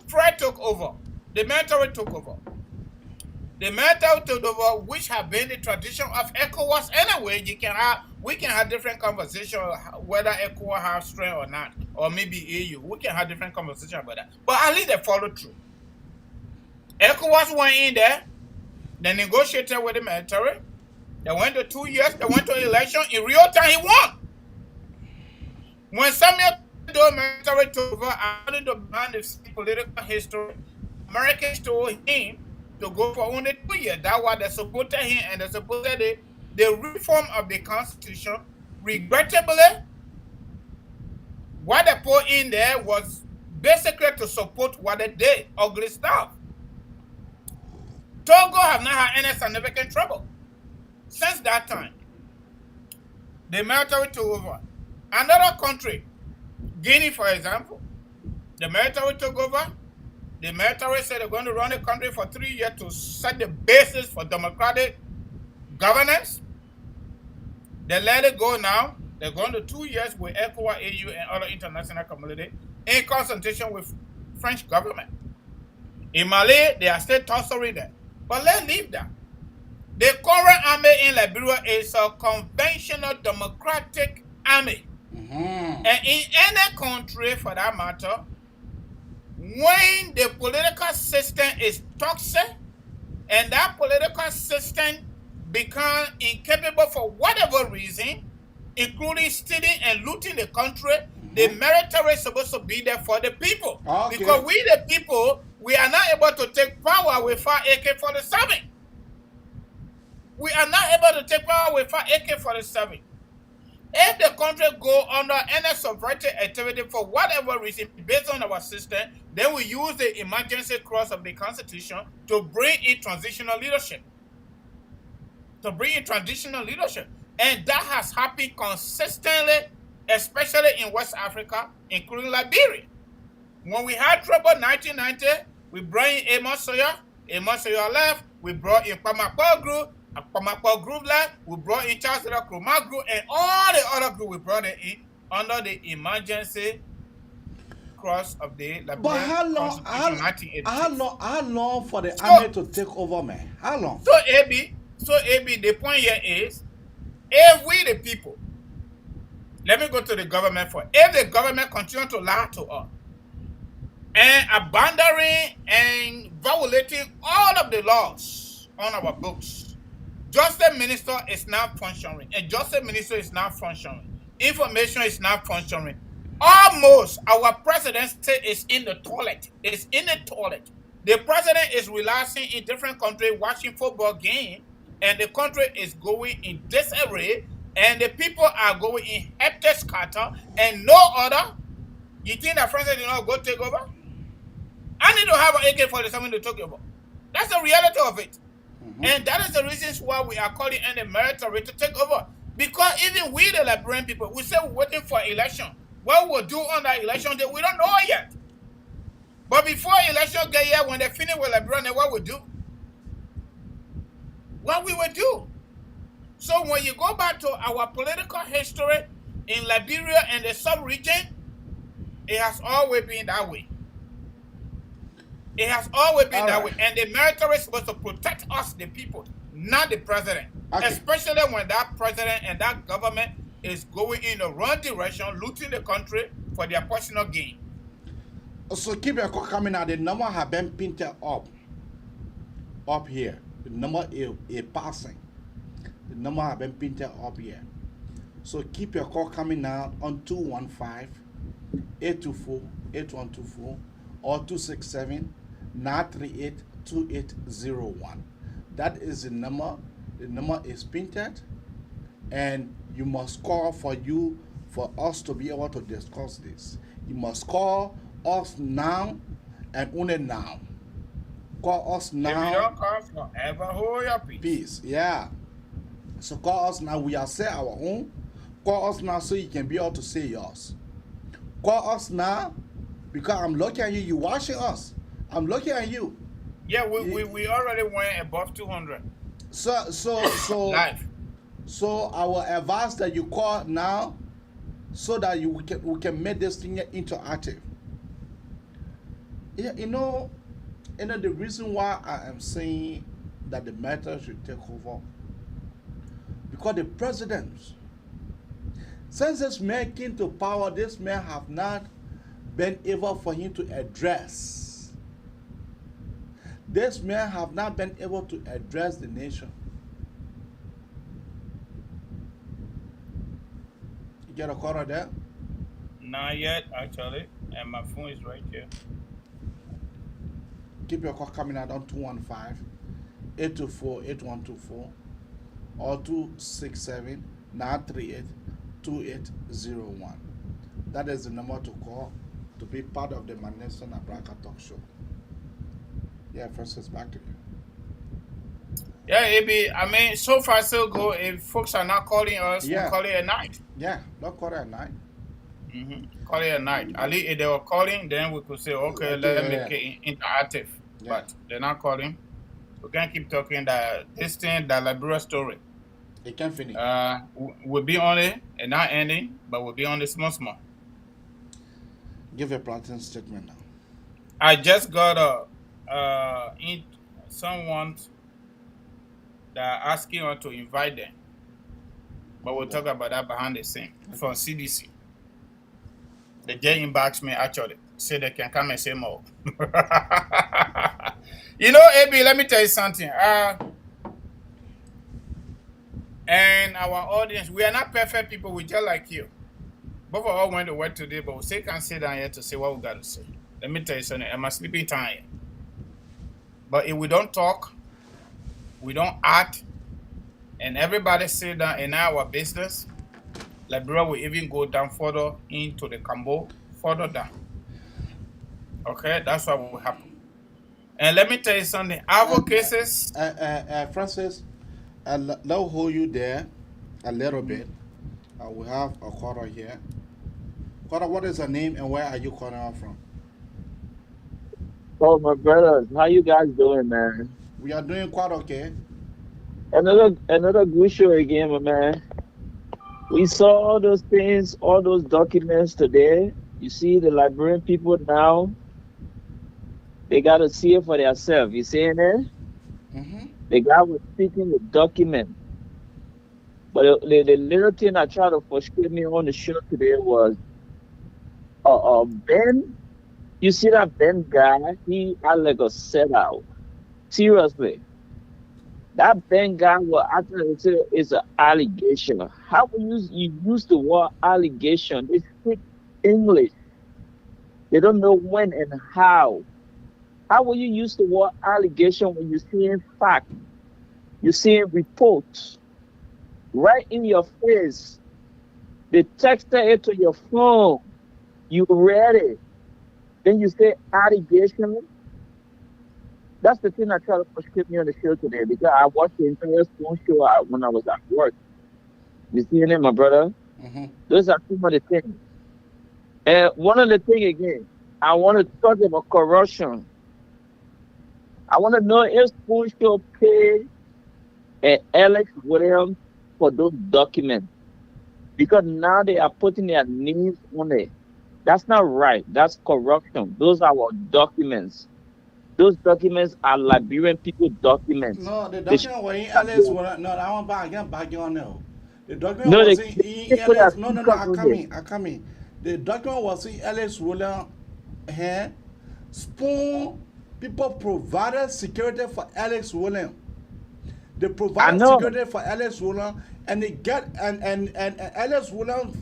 Fred took over. The military took over. The military took over, which have been the tradition of ECOWAS anyway. We can have different conversation whether ECOWAS has strength or not, or maybe EU. We can have different conversation about that. But at least they follow through. ECOWAS went in there, they negotiated with the military. They went to 2 years, they went to election. In real time, he won. When Samuel the military took over, according to the political history, Americans told him to go for only 2 years. That's why they supported him, and they supported the reform of the Constitution. Regrettably, what they put in there was basically to support what they did, ugly stuff. Togo have not had any significant trouble since that time. The military took over. Another country, Guinea, for example, the military took over. The military said they're going to run the country for 3 years to set the basis for democratic governance. They let it go now. They're going to 2 years with ECOWAS, AU, and other international community in consultation with French government. In Mali, they are still tussling there. But let's leave that. The current army in Liberia is a conventional democratic army. And in any country, for that matter, when the political system is toxic and that political system becomes incapable for whatever reason, including stealing and looting the country, the military is supposed to be there for the people. Okay. Because we, the people, we are not able to take power without AK-47. We are not able to take power without AK-47. If the country go under any subversive activity for whatever reason based on our system, then we use the emergency clause of the Constitution to bring in transitional leadership. And that has happened consistently, especially in West Africa, including Liberia. When we had trouble in 1990, we brought in Amos Sawyer. Amos Sawyer left. We brought in Kpamakpa Group. Kpamakpa Group left. We brought in Charles Krumah Group, and all the other group we brought it in under the emergency clause of the Liberian Constitution. How long for the army to take over, man? How long? So AB, the point here is, if we the people, let me go to the government for, if the government continue to lie to us and abandoning and violating all of the laws on our books, Justice Minister is not functioning, and Justice Minister is not functioning. Information is not functioning. Almost our presidency is in the toilet. It's in the toilet. The president is relaxing in different countries, watching football game, and the country is going in disarray, and the people are going in hectic scatter, and no other. You think that president did not go take over? I need to have an AK-47 to take over. That's the reality of it. And that is the reasons why we are calling in the military to take over. Because even we, the Liberian people, we say we're waiting for election. What we'll do on that election day, we don't know yet. But before election get here, when they finish with Liberia, what we do? What we will do. So when you go back to our political history in Liberia and the sub-region, it has always been that way. It has always been that way. And the military is supposed to protect us, the people, not the president. Okay. Especially when that president and that government is going in the wrong direction, looting the country for their personal gain. So keep your call coming out. The number have been painted up here. The number is passing. The number have been painted up here. So keep your call coming out on 215-824-8124 or 267-938-2801. That is the number. The number is painted, and you must call for us to be able to discuss this. You must call us now and only now. Call us now. If you don't call forever, hold your peace. Yeah. So call us now. We are set our own. Call us now so you can be able to say yours. Call us now because I'm looking at you. You watching us. I'm looking at you. Yeah, we already went above 200. So Live. So I will advise that you call now so that we can make this thing interactive. Yeah, you know the reason why I am saying that the matter should take over, because the president, since this man came to power, this man have not been able for him to address. This man have not been able to address the nation. You get a call there? Not yet, actually, and my phone is right here. Keep your call coming out on 215-824-8124 or 267-938-2801. That is the number to call to be part of the Manessa Nabraka talk show. Yeah, Francis, back to you. Yeah, AB, I mean, so far so good. If folks are not calling us, we call it at night. Yeah, don't call it at night. Call it at night. At least if they were calling, then we could say, okay, let's make it interactive. Yeah. But they're not calling. We can't keep talking that this thing, that Liberia story. It can't finish. We'll be on it and not ending, but we'll be on it small. Give a planting statement now. I just got someone that asking us to invite them, but we'll talk about that behind the scene from CDC. They just inboxed me actually, say they can come and say more. You know, AB, let me tell you something. And our audience, we are not perfect people. We just like you. Both of us went to work today, but we still can't sit down here to say what we got to say. Let me tell you something. I'm a sleeping time. But if we don't talk, we don't act, and everybody sit down in our business, Liberia will even go down further into the Cambo, further down. Okay, that's what will happen. And let me tell you something. Our cases, Francis, I'll hold you there a little bit. We have a caller here. Caller, what is your name and where are you calling out from? Oh, my brothers, how you guys doing, man? We are doing quite okay. Another good show again, my man. We saw all those things, all those documents today. You see the Liberian people now, they got to see it for themselves. You seeing it? The guy was speaking the document. But the little thing I tried to frustrate me on the show today was Ben. You see that Ben guy? He had like a set out. Seriously. That Ben guy will actually say it's an allegation. How will you use the word allegation? They speak English. They don't know when and how. How will you use the word allegation when you're seeing fact? You're seeing reports right in your face. They texted it to your phone. You read it. Then you say allegation. That's the thing I try to frustrate me on the show today, because I watched the entire phone show when I was at work. You seeing it, my brother? Those are some of the things. And one of the things again, I want to talk about corruption. I want to know if Spoon Show paid Alex Williams for those documents, because now they are putting their names on it. That's not right. That's corruption. Those are our documents. Those documents are Liberian people documents. No, the document was in Alex. No, I want back on now. The document No, was they in put Alex. a No, sticker I on come it. in. I come in. The document was in Alex Williams here. Spoon people provided security for Alex Williams. They provided security for Alex Williams, and they get and Alex Williams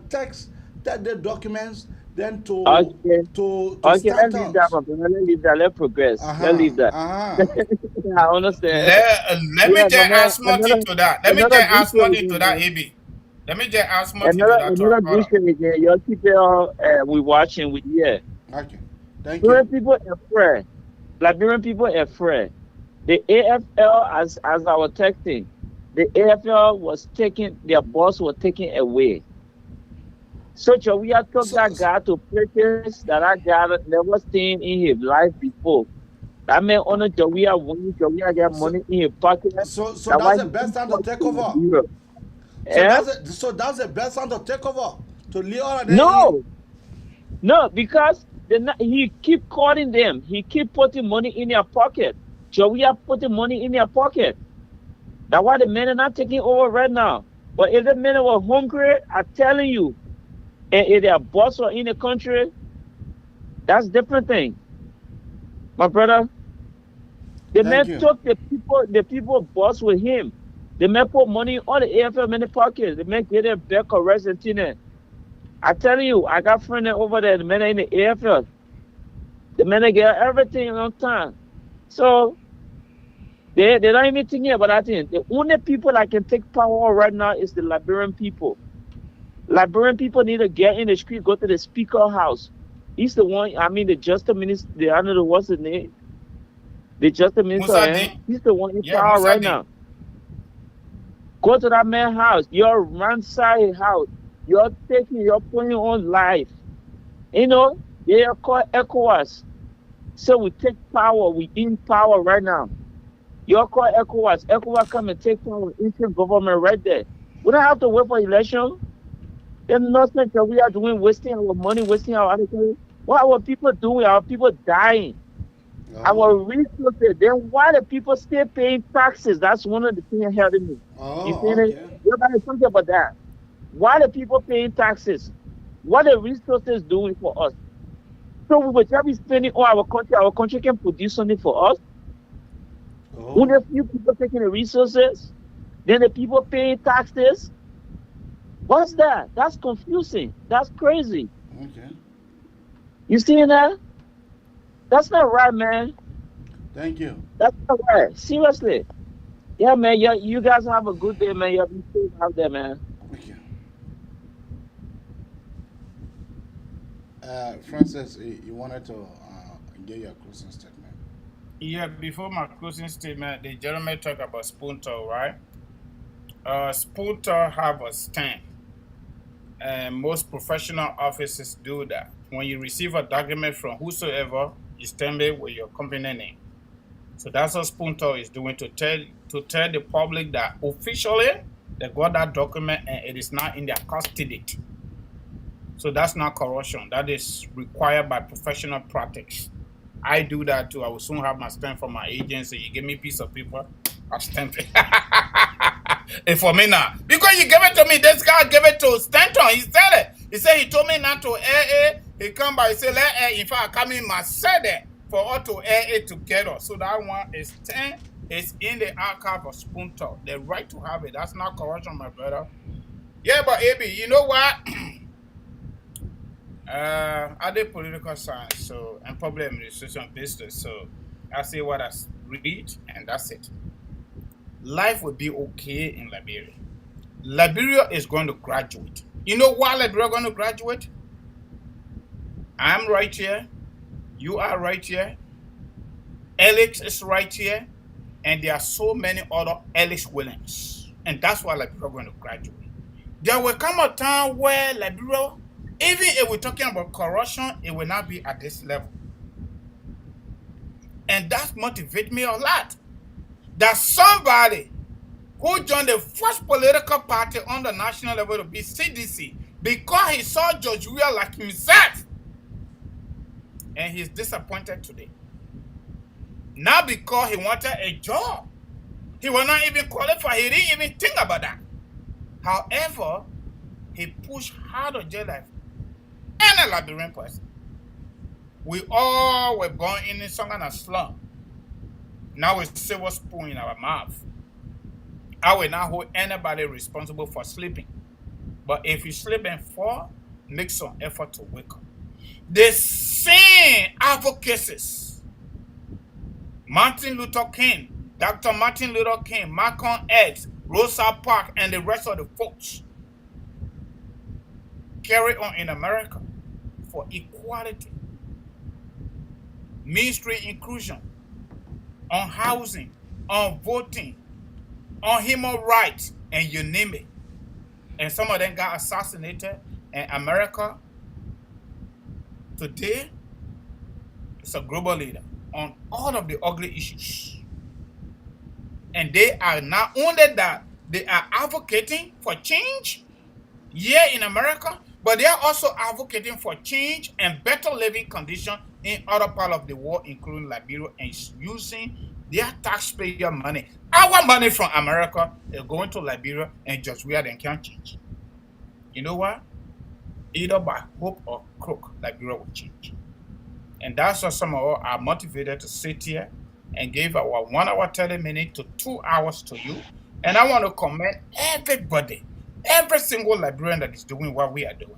text the documents then to Okay, let's start leave that, my brother. Let's leave that. Let's progress. Let's leave that. I understand. let me Yeah, just my add man, something to that. Let me just another add good show something to again, that, man. AB. Let me just add something to that. Another good show again. Y'all keep it all. We watching. We here. Okay, thank Liberian you. people are afraid. Liberian people are afraid. The AFL, as I was texting, the AFL was taking, their boss was taken away. So Tweah took that guy to places that I guy never seen in his life before. That man honor Tweah when Tweah get money in his pocket. So That's that's why the he best time to take over. Yeah? So that's the best time to take over. To leave all of them. No, because he keep calling them. He keep putting money in their pocket. Tweah putting money in their pocket. That's why the men are not taking over right now. But if the men were hungry, I'm telling you, and if their boss were in the country, that's different thing. My brother, the man took the people boss with him. The man put money on the AFL in the pocket. The man get their back arrest and thing. I tell you, I got friends over there, the men in the AFL. The men get everything on time. So they're not even thinking about that thing. The only people that can take power right now is the Liberian people. Liberian people need to get in the street, go to the speaker house. He's the one, I mean, the justice minister, I don't know what's his name. The justice minister, he's the one in power right now. Go to that man's house. You're ransack his house. You're putting on life. You know, they are called ECOWAS. So we take power. We in power right now. You're called ECOWAS. ECOWAS come and take power. Interim government right there. We don't have to wait for election. There's nothing that we are doing, wasting our money, wasting our attitude. What are our people doing? Our people dying. Our resources. Then why the people still paying taxes? That's one of the things helping me. Nobody talking about that. Why the people paying taxes? What the resources doing for us? So we will just be spending on our country can produce something for us. Only a few people taking the resources, then the people paying taxes. What's that? That's confusing. That's crazy. Okay. You seeing that? That's not right, man. Thank you. That's not right. Seriously. Yeah, man. You guys have a good day, man. You'll be safe out there, man. Thank you. Francis, you wanted to give your closing statement. Yeah, before my closing statement, the gentleman talked about Spunto, right? Spunto have a stand. And most professional offices do that. When you receive a document from whosoever, you stamp it with your company name. So that's what Spunto is doing, to tell the public that officially they got that document and it is not in their custody. So that's not corruption. That is required by professional practice. I do that too. I will soon have my stamp from my agency. You give me a piece of paper, I'll stamp it. And for me now, because you give it to me, this guy gave it to Stanton. He said it. He said he told me not to air it. He come by, he said, let air. In fact, I come in my said it for all to air it together. So that one is 10. It's in the archive of Spunto. The right to have it. That's not corruption, my brother. Yeah, but AB, you know what? I did political science, so and public administration business. So I say what I read, and that's it. Life will be okay in Liberia. Liberia is going to graduate. You know why Liberia is going to graduate? I'm right here. You are right here. Alex is right here. And there are so many other Alex Williams. And that's why Liberia is going to graduate. There will come a time where Liberia, even if we're talking about corruption, it will not be at this level. And that motivates me a lot. That somebody who joined the first political party on the national level to be CDC because he saw George Weah like himself. And he's disappointed today. Not because he wanted a job. He was not even qualified. He didn't even think about that. However, he pushed hard on jail life. Any Liberian person. We all were born in some kind of slum. Now we silver spoon in our mouth. I will not hold anybody responsible for sleeping. But if you sleep and fall, make some effort to wake up. The same advocacies, Martin Luther King, Dr. Martin Luther King, Malcolm X, Rosa Parks, and the rest of the folks carry on in America for equality, mainstream inclusion, on housing, on voting, on human rights, and you name it. And some of them got assassinated. And America today is a global leader on all of the ugly issues. And they are not only that, they are advocating for change here in America, but they are also advocating for change and better living conditions in other parts of the world, including Liberia, and using their taxpayer money. Our money from America is going to Liberia, and just where they can't change. You know what? Either by hope or crook, Liberia will change. And that's why some of us are motivated to sit here and give our 1 hour 30 minutes to 2 hours to you. And I want to commend everybody, every single Liberian that is doing what we are doing.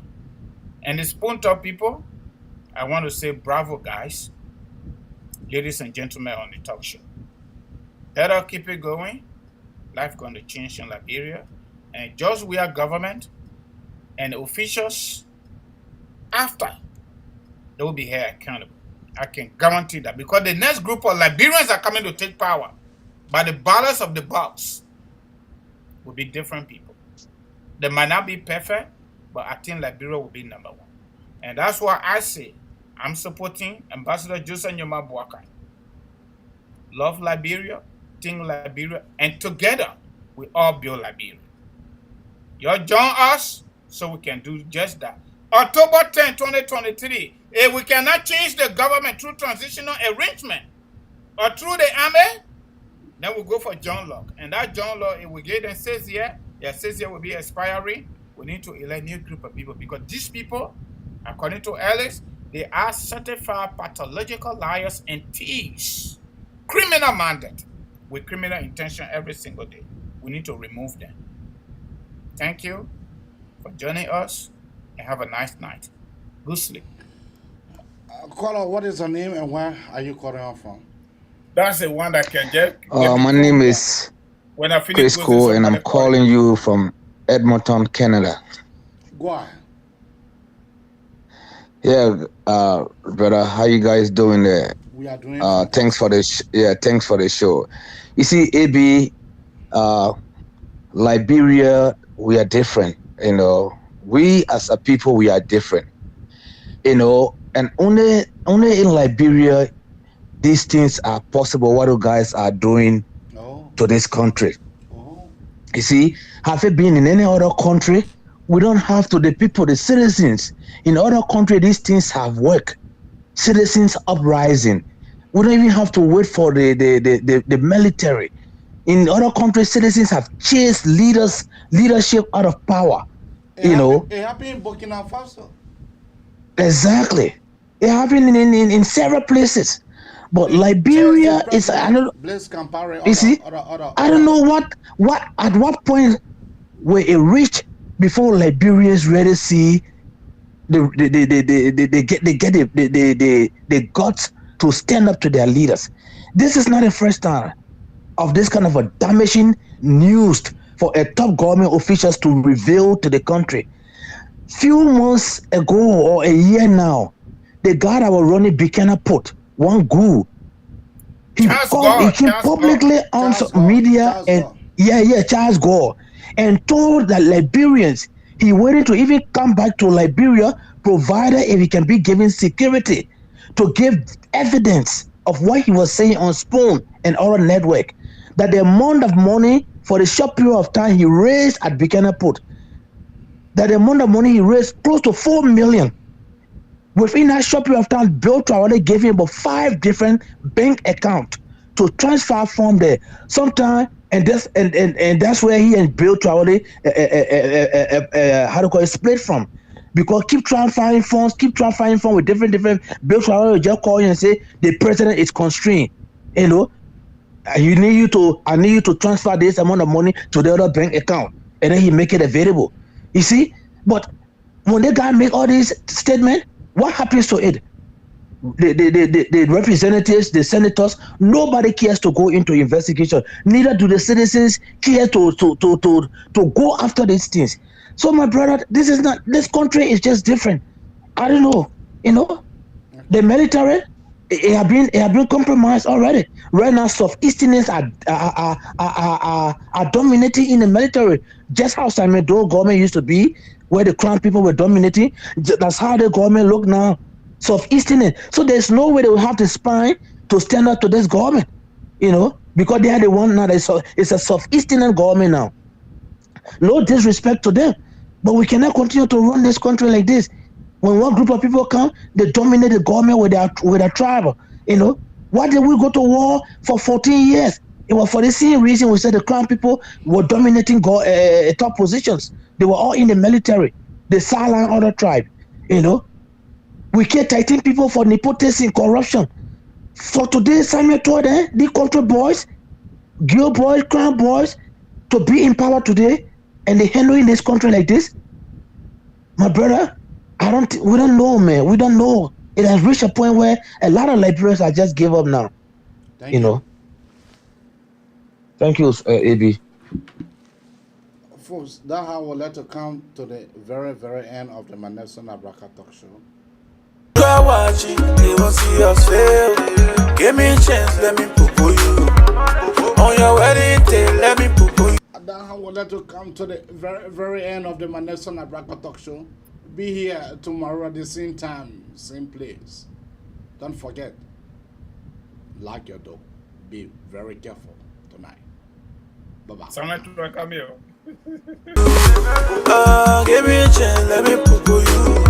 And the Spoon Talk people, I want to say bravo, guys, ladies and gentlemen on the talk show. Better keep it going. Life going to change in Liberia. And just we are government and officials, after, they will be held accountable. I can guarantee that, because the next group of Liberians are coming to take power, by the balance of the box, will be different people. They might not be perfect, but I think Liberia will be number one. And that's why I say I'm supporting Ambassador Joseph Nyoma Boakai. Love Liberia, think Liberia, and together we all build Liberia. You join us so we can do just that. October 10, 2023, if we cannot change the government through transitional arrangement or through the army, then we'll go for John Locke. And that John Locke, if we get them 6 years, yeah, 6 years will be expiring. We need to elect a new group of people, because these people, according to Alex, they are certified pathological liars and thieves. Criminal minded with criminal intention every single day. We need to remove them. Thank you for joining us, and have a nice night. Good sleep. Caller, what is your name and where are you calling off from? That's the one that can get. My name is when I finish Chris, and I'm calling you from Edmonton, Canada. Go on. Yeah, brother, how you guys doing there? We are doing. Thanks for the thanks for the show. You see, AB, Liberia, we are different. You know, we as a people, we are different. You know, and only in Liberia, these things are possible. What you guys are doing to this country. You see, have you been in any other country? We don't have to, the people, the citizens. In other countries, these things have worked. Citizens uprising. We don't even have to wait for the military. In other countries, citizens have chased leadership out of power. It happened in Burkina Faso. Exactly. It happened in several places. But Liberia is, I don't, you see, I don't know at what point where it reached before Liberians really see they got to stand up to their leaders. This is not the first time of this kind of a damaging news for a top government officials to reveal to the country. Few months ago or a year now, the guy that was running Buchanan Port, one guru, he came publicly on media and Charles Gore, and told the Liberians he wanted to even come back to Liberia, provided if he can be given security to give evidence of what he was saying on Spoon and other network, that the amount of money for the short period of time he raised at Buchanan Port, that the amount of money he raised close to 4 million. Within that short period of time, Bill Traore gave him about 5 different bank accounts to transfer from there. Sometime, and that's where he and Bill Traore, split from. Because keep transferring funds with different. Bill Traore will just call you and say the president is constrained. You know, I need you to transfer this amount of money to the other bank account, and then he make it available. You see, but when the guy make all these statements, what happens to it? The representatives, the senators, nobody cares to go into investigation. Neither do the citizens care to go after these things. So my brother, this country is just different. I don't know, the military, It have been compromised already. Right now, Southeasterners are dominating in the military, just how Simon Doe government used to be, where the Crown people were dominating. That's how the government look now. Southeasterners. So there's no way they will have the spine to stand up to this government, because they are the one now. It's a Southeastern government now. No disrespect to them, but we cannot continue to run this country like this. When one group of people come, they dominate the government with their tribe. Why did we go to war for 14 years? It was for the same reason we said the Crown people were dominating top positions. They were all in the military. The sideline other tribe. We can't tighten people for nepotism, corruption. For today, Samuel told them, the country boys, girl boys, Crown boys, to be in power today, and they handling this country like this. My brother, we don't know, man. We don't know. It has reached a point where a lot of Liberians are just give up now. Thank you. Thank you, AB. Folks, that's how we'll let it come to the very, very end of the Maneson Abraka talk show. Watching, they won't see us fail. Give me a chance, let me poo you. On your wedding day, let me poo you. That's how we'll let it come to the very, very end of the Maneson Abraka talk show. Be here tomorrow at the same time, same place. Don't forget, lock your door. Be very careful tonight. Bye-bye. Come here. Give me a chance, let me poo you.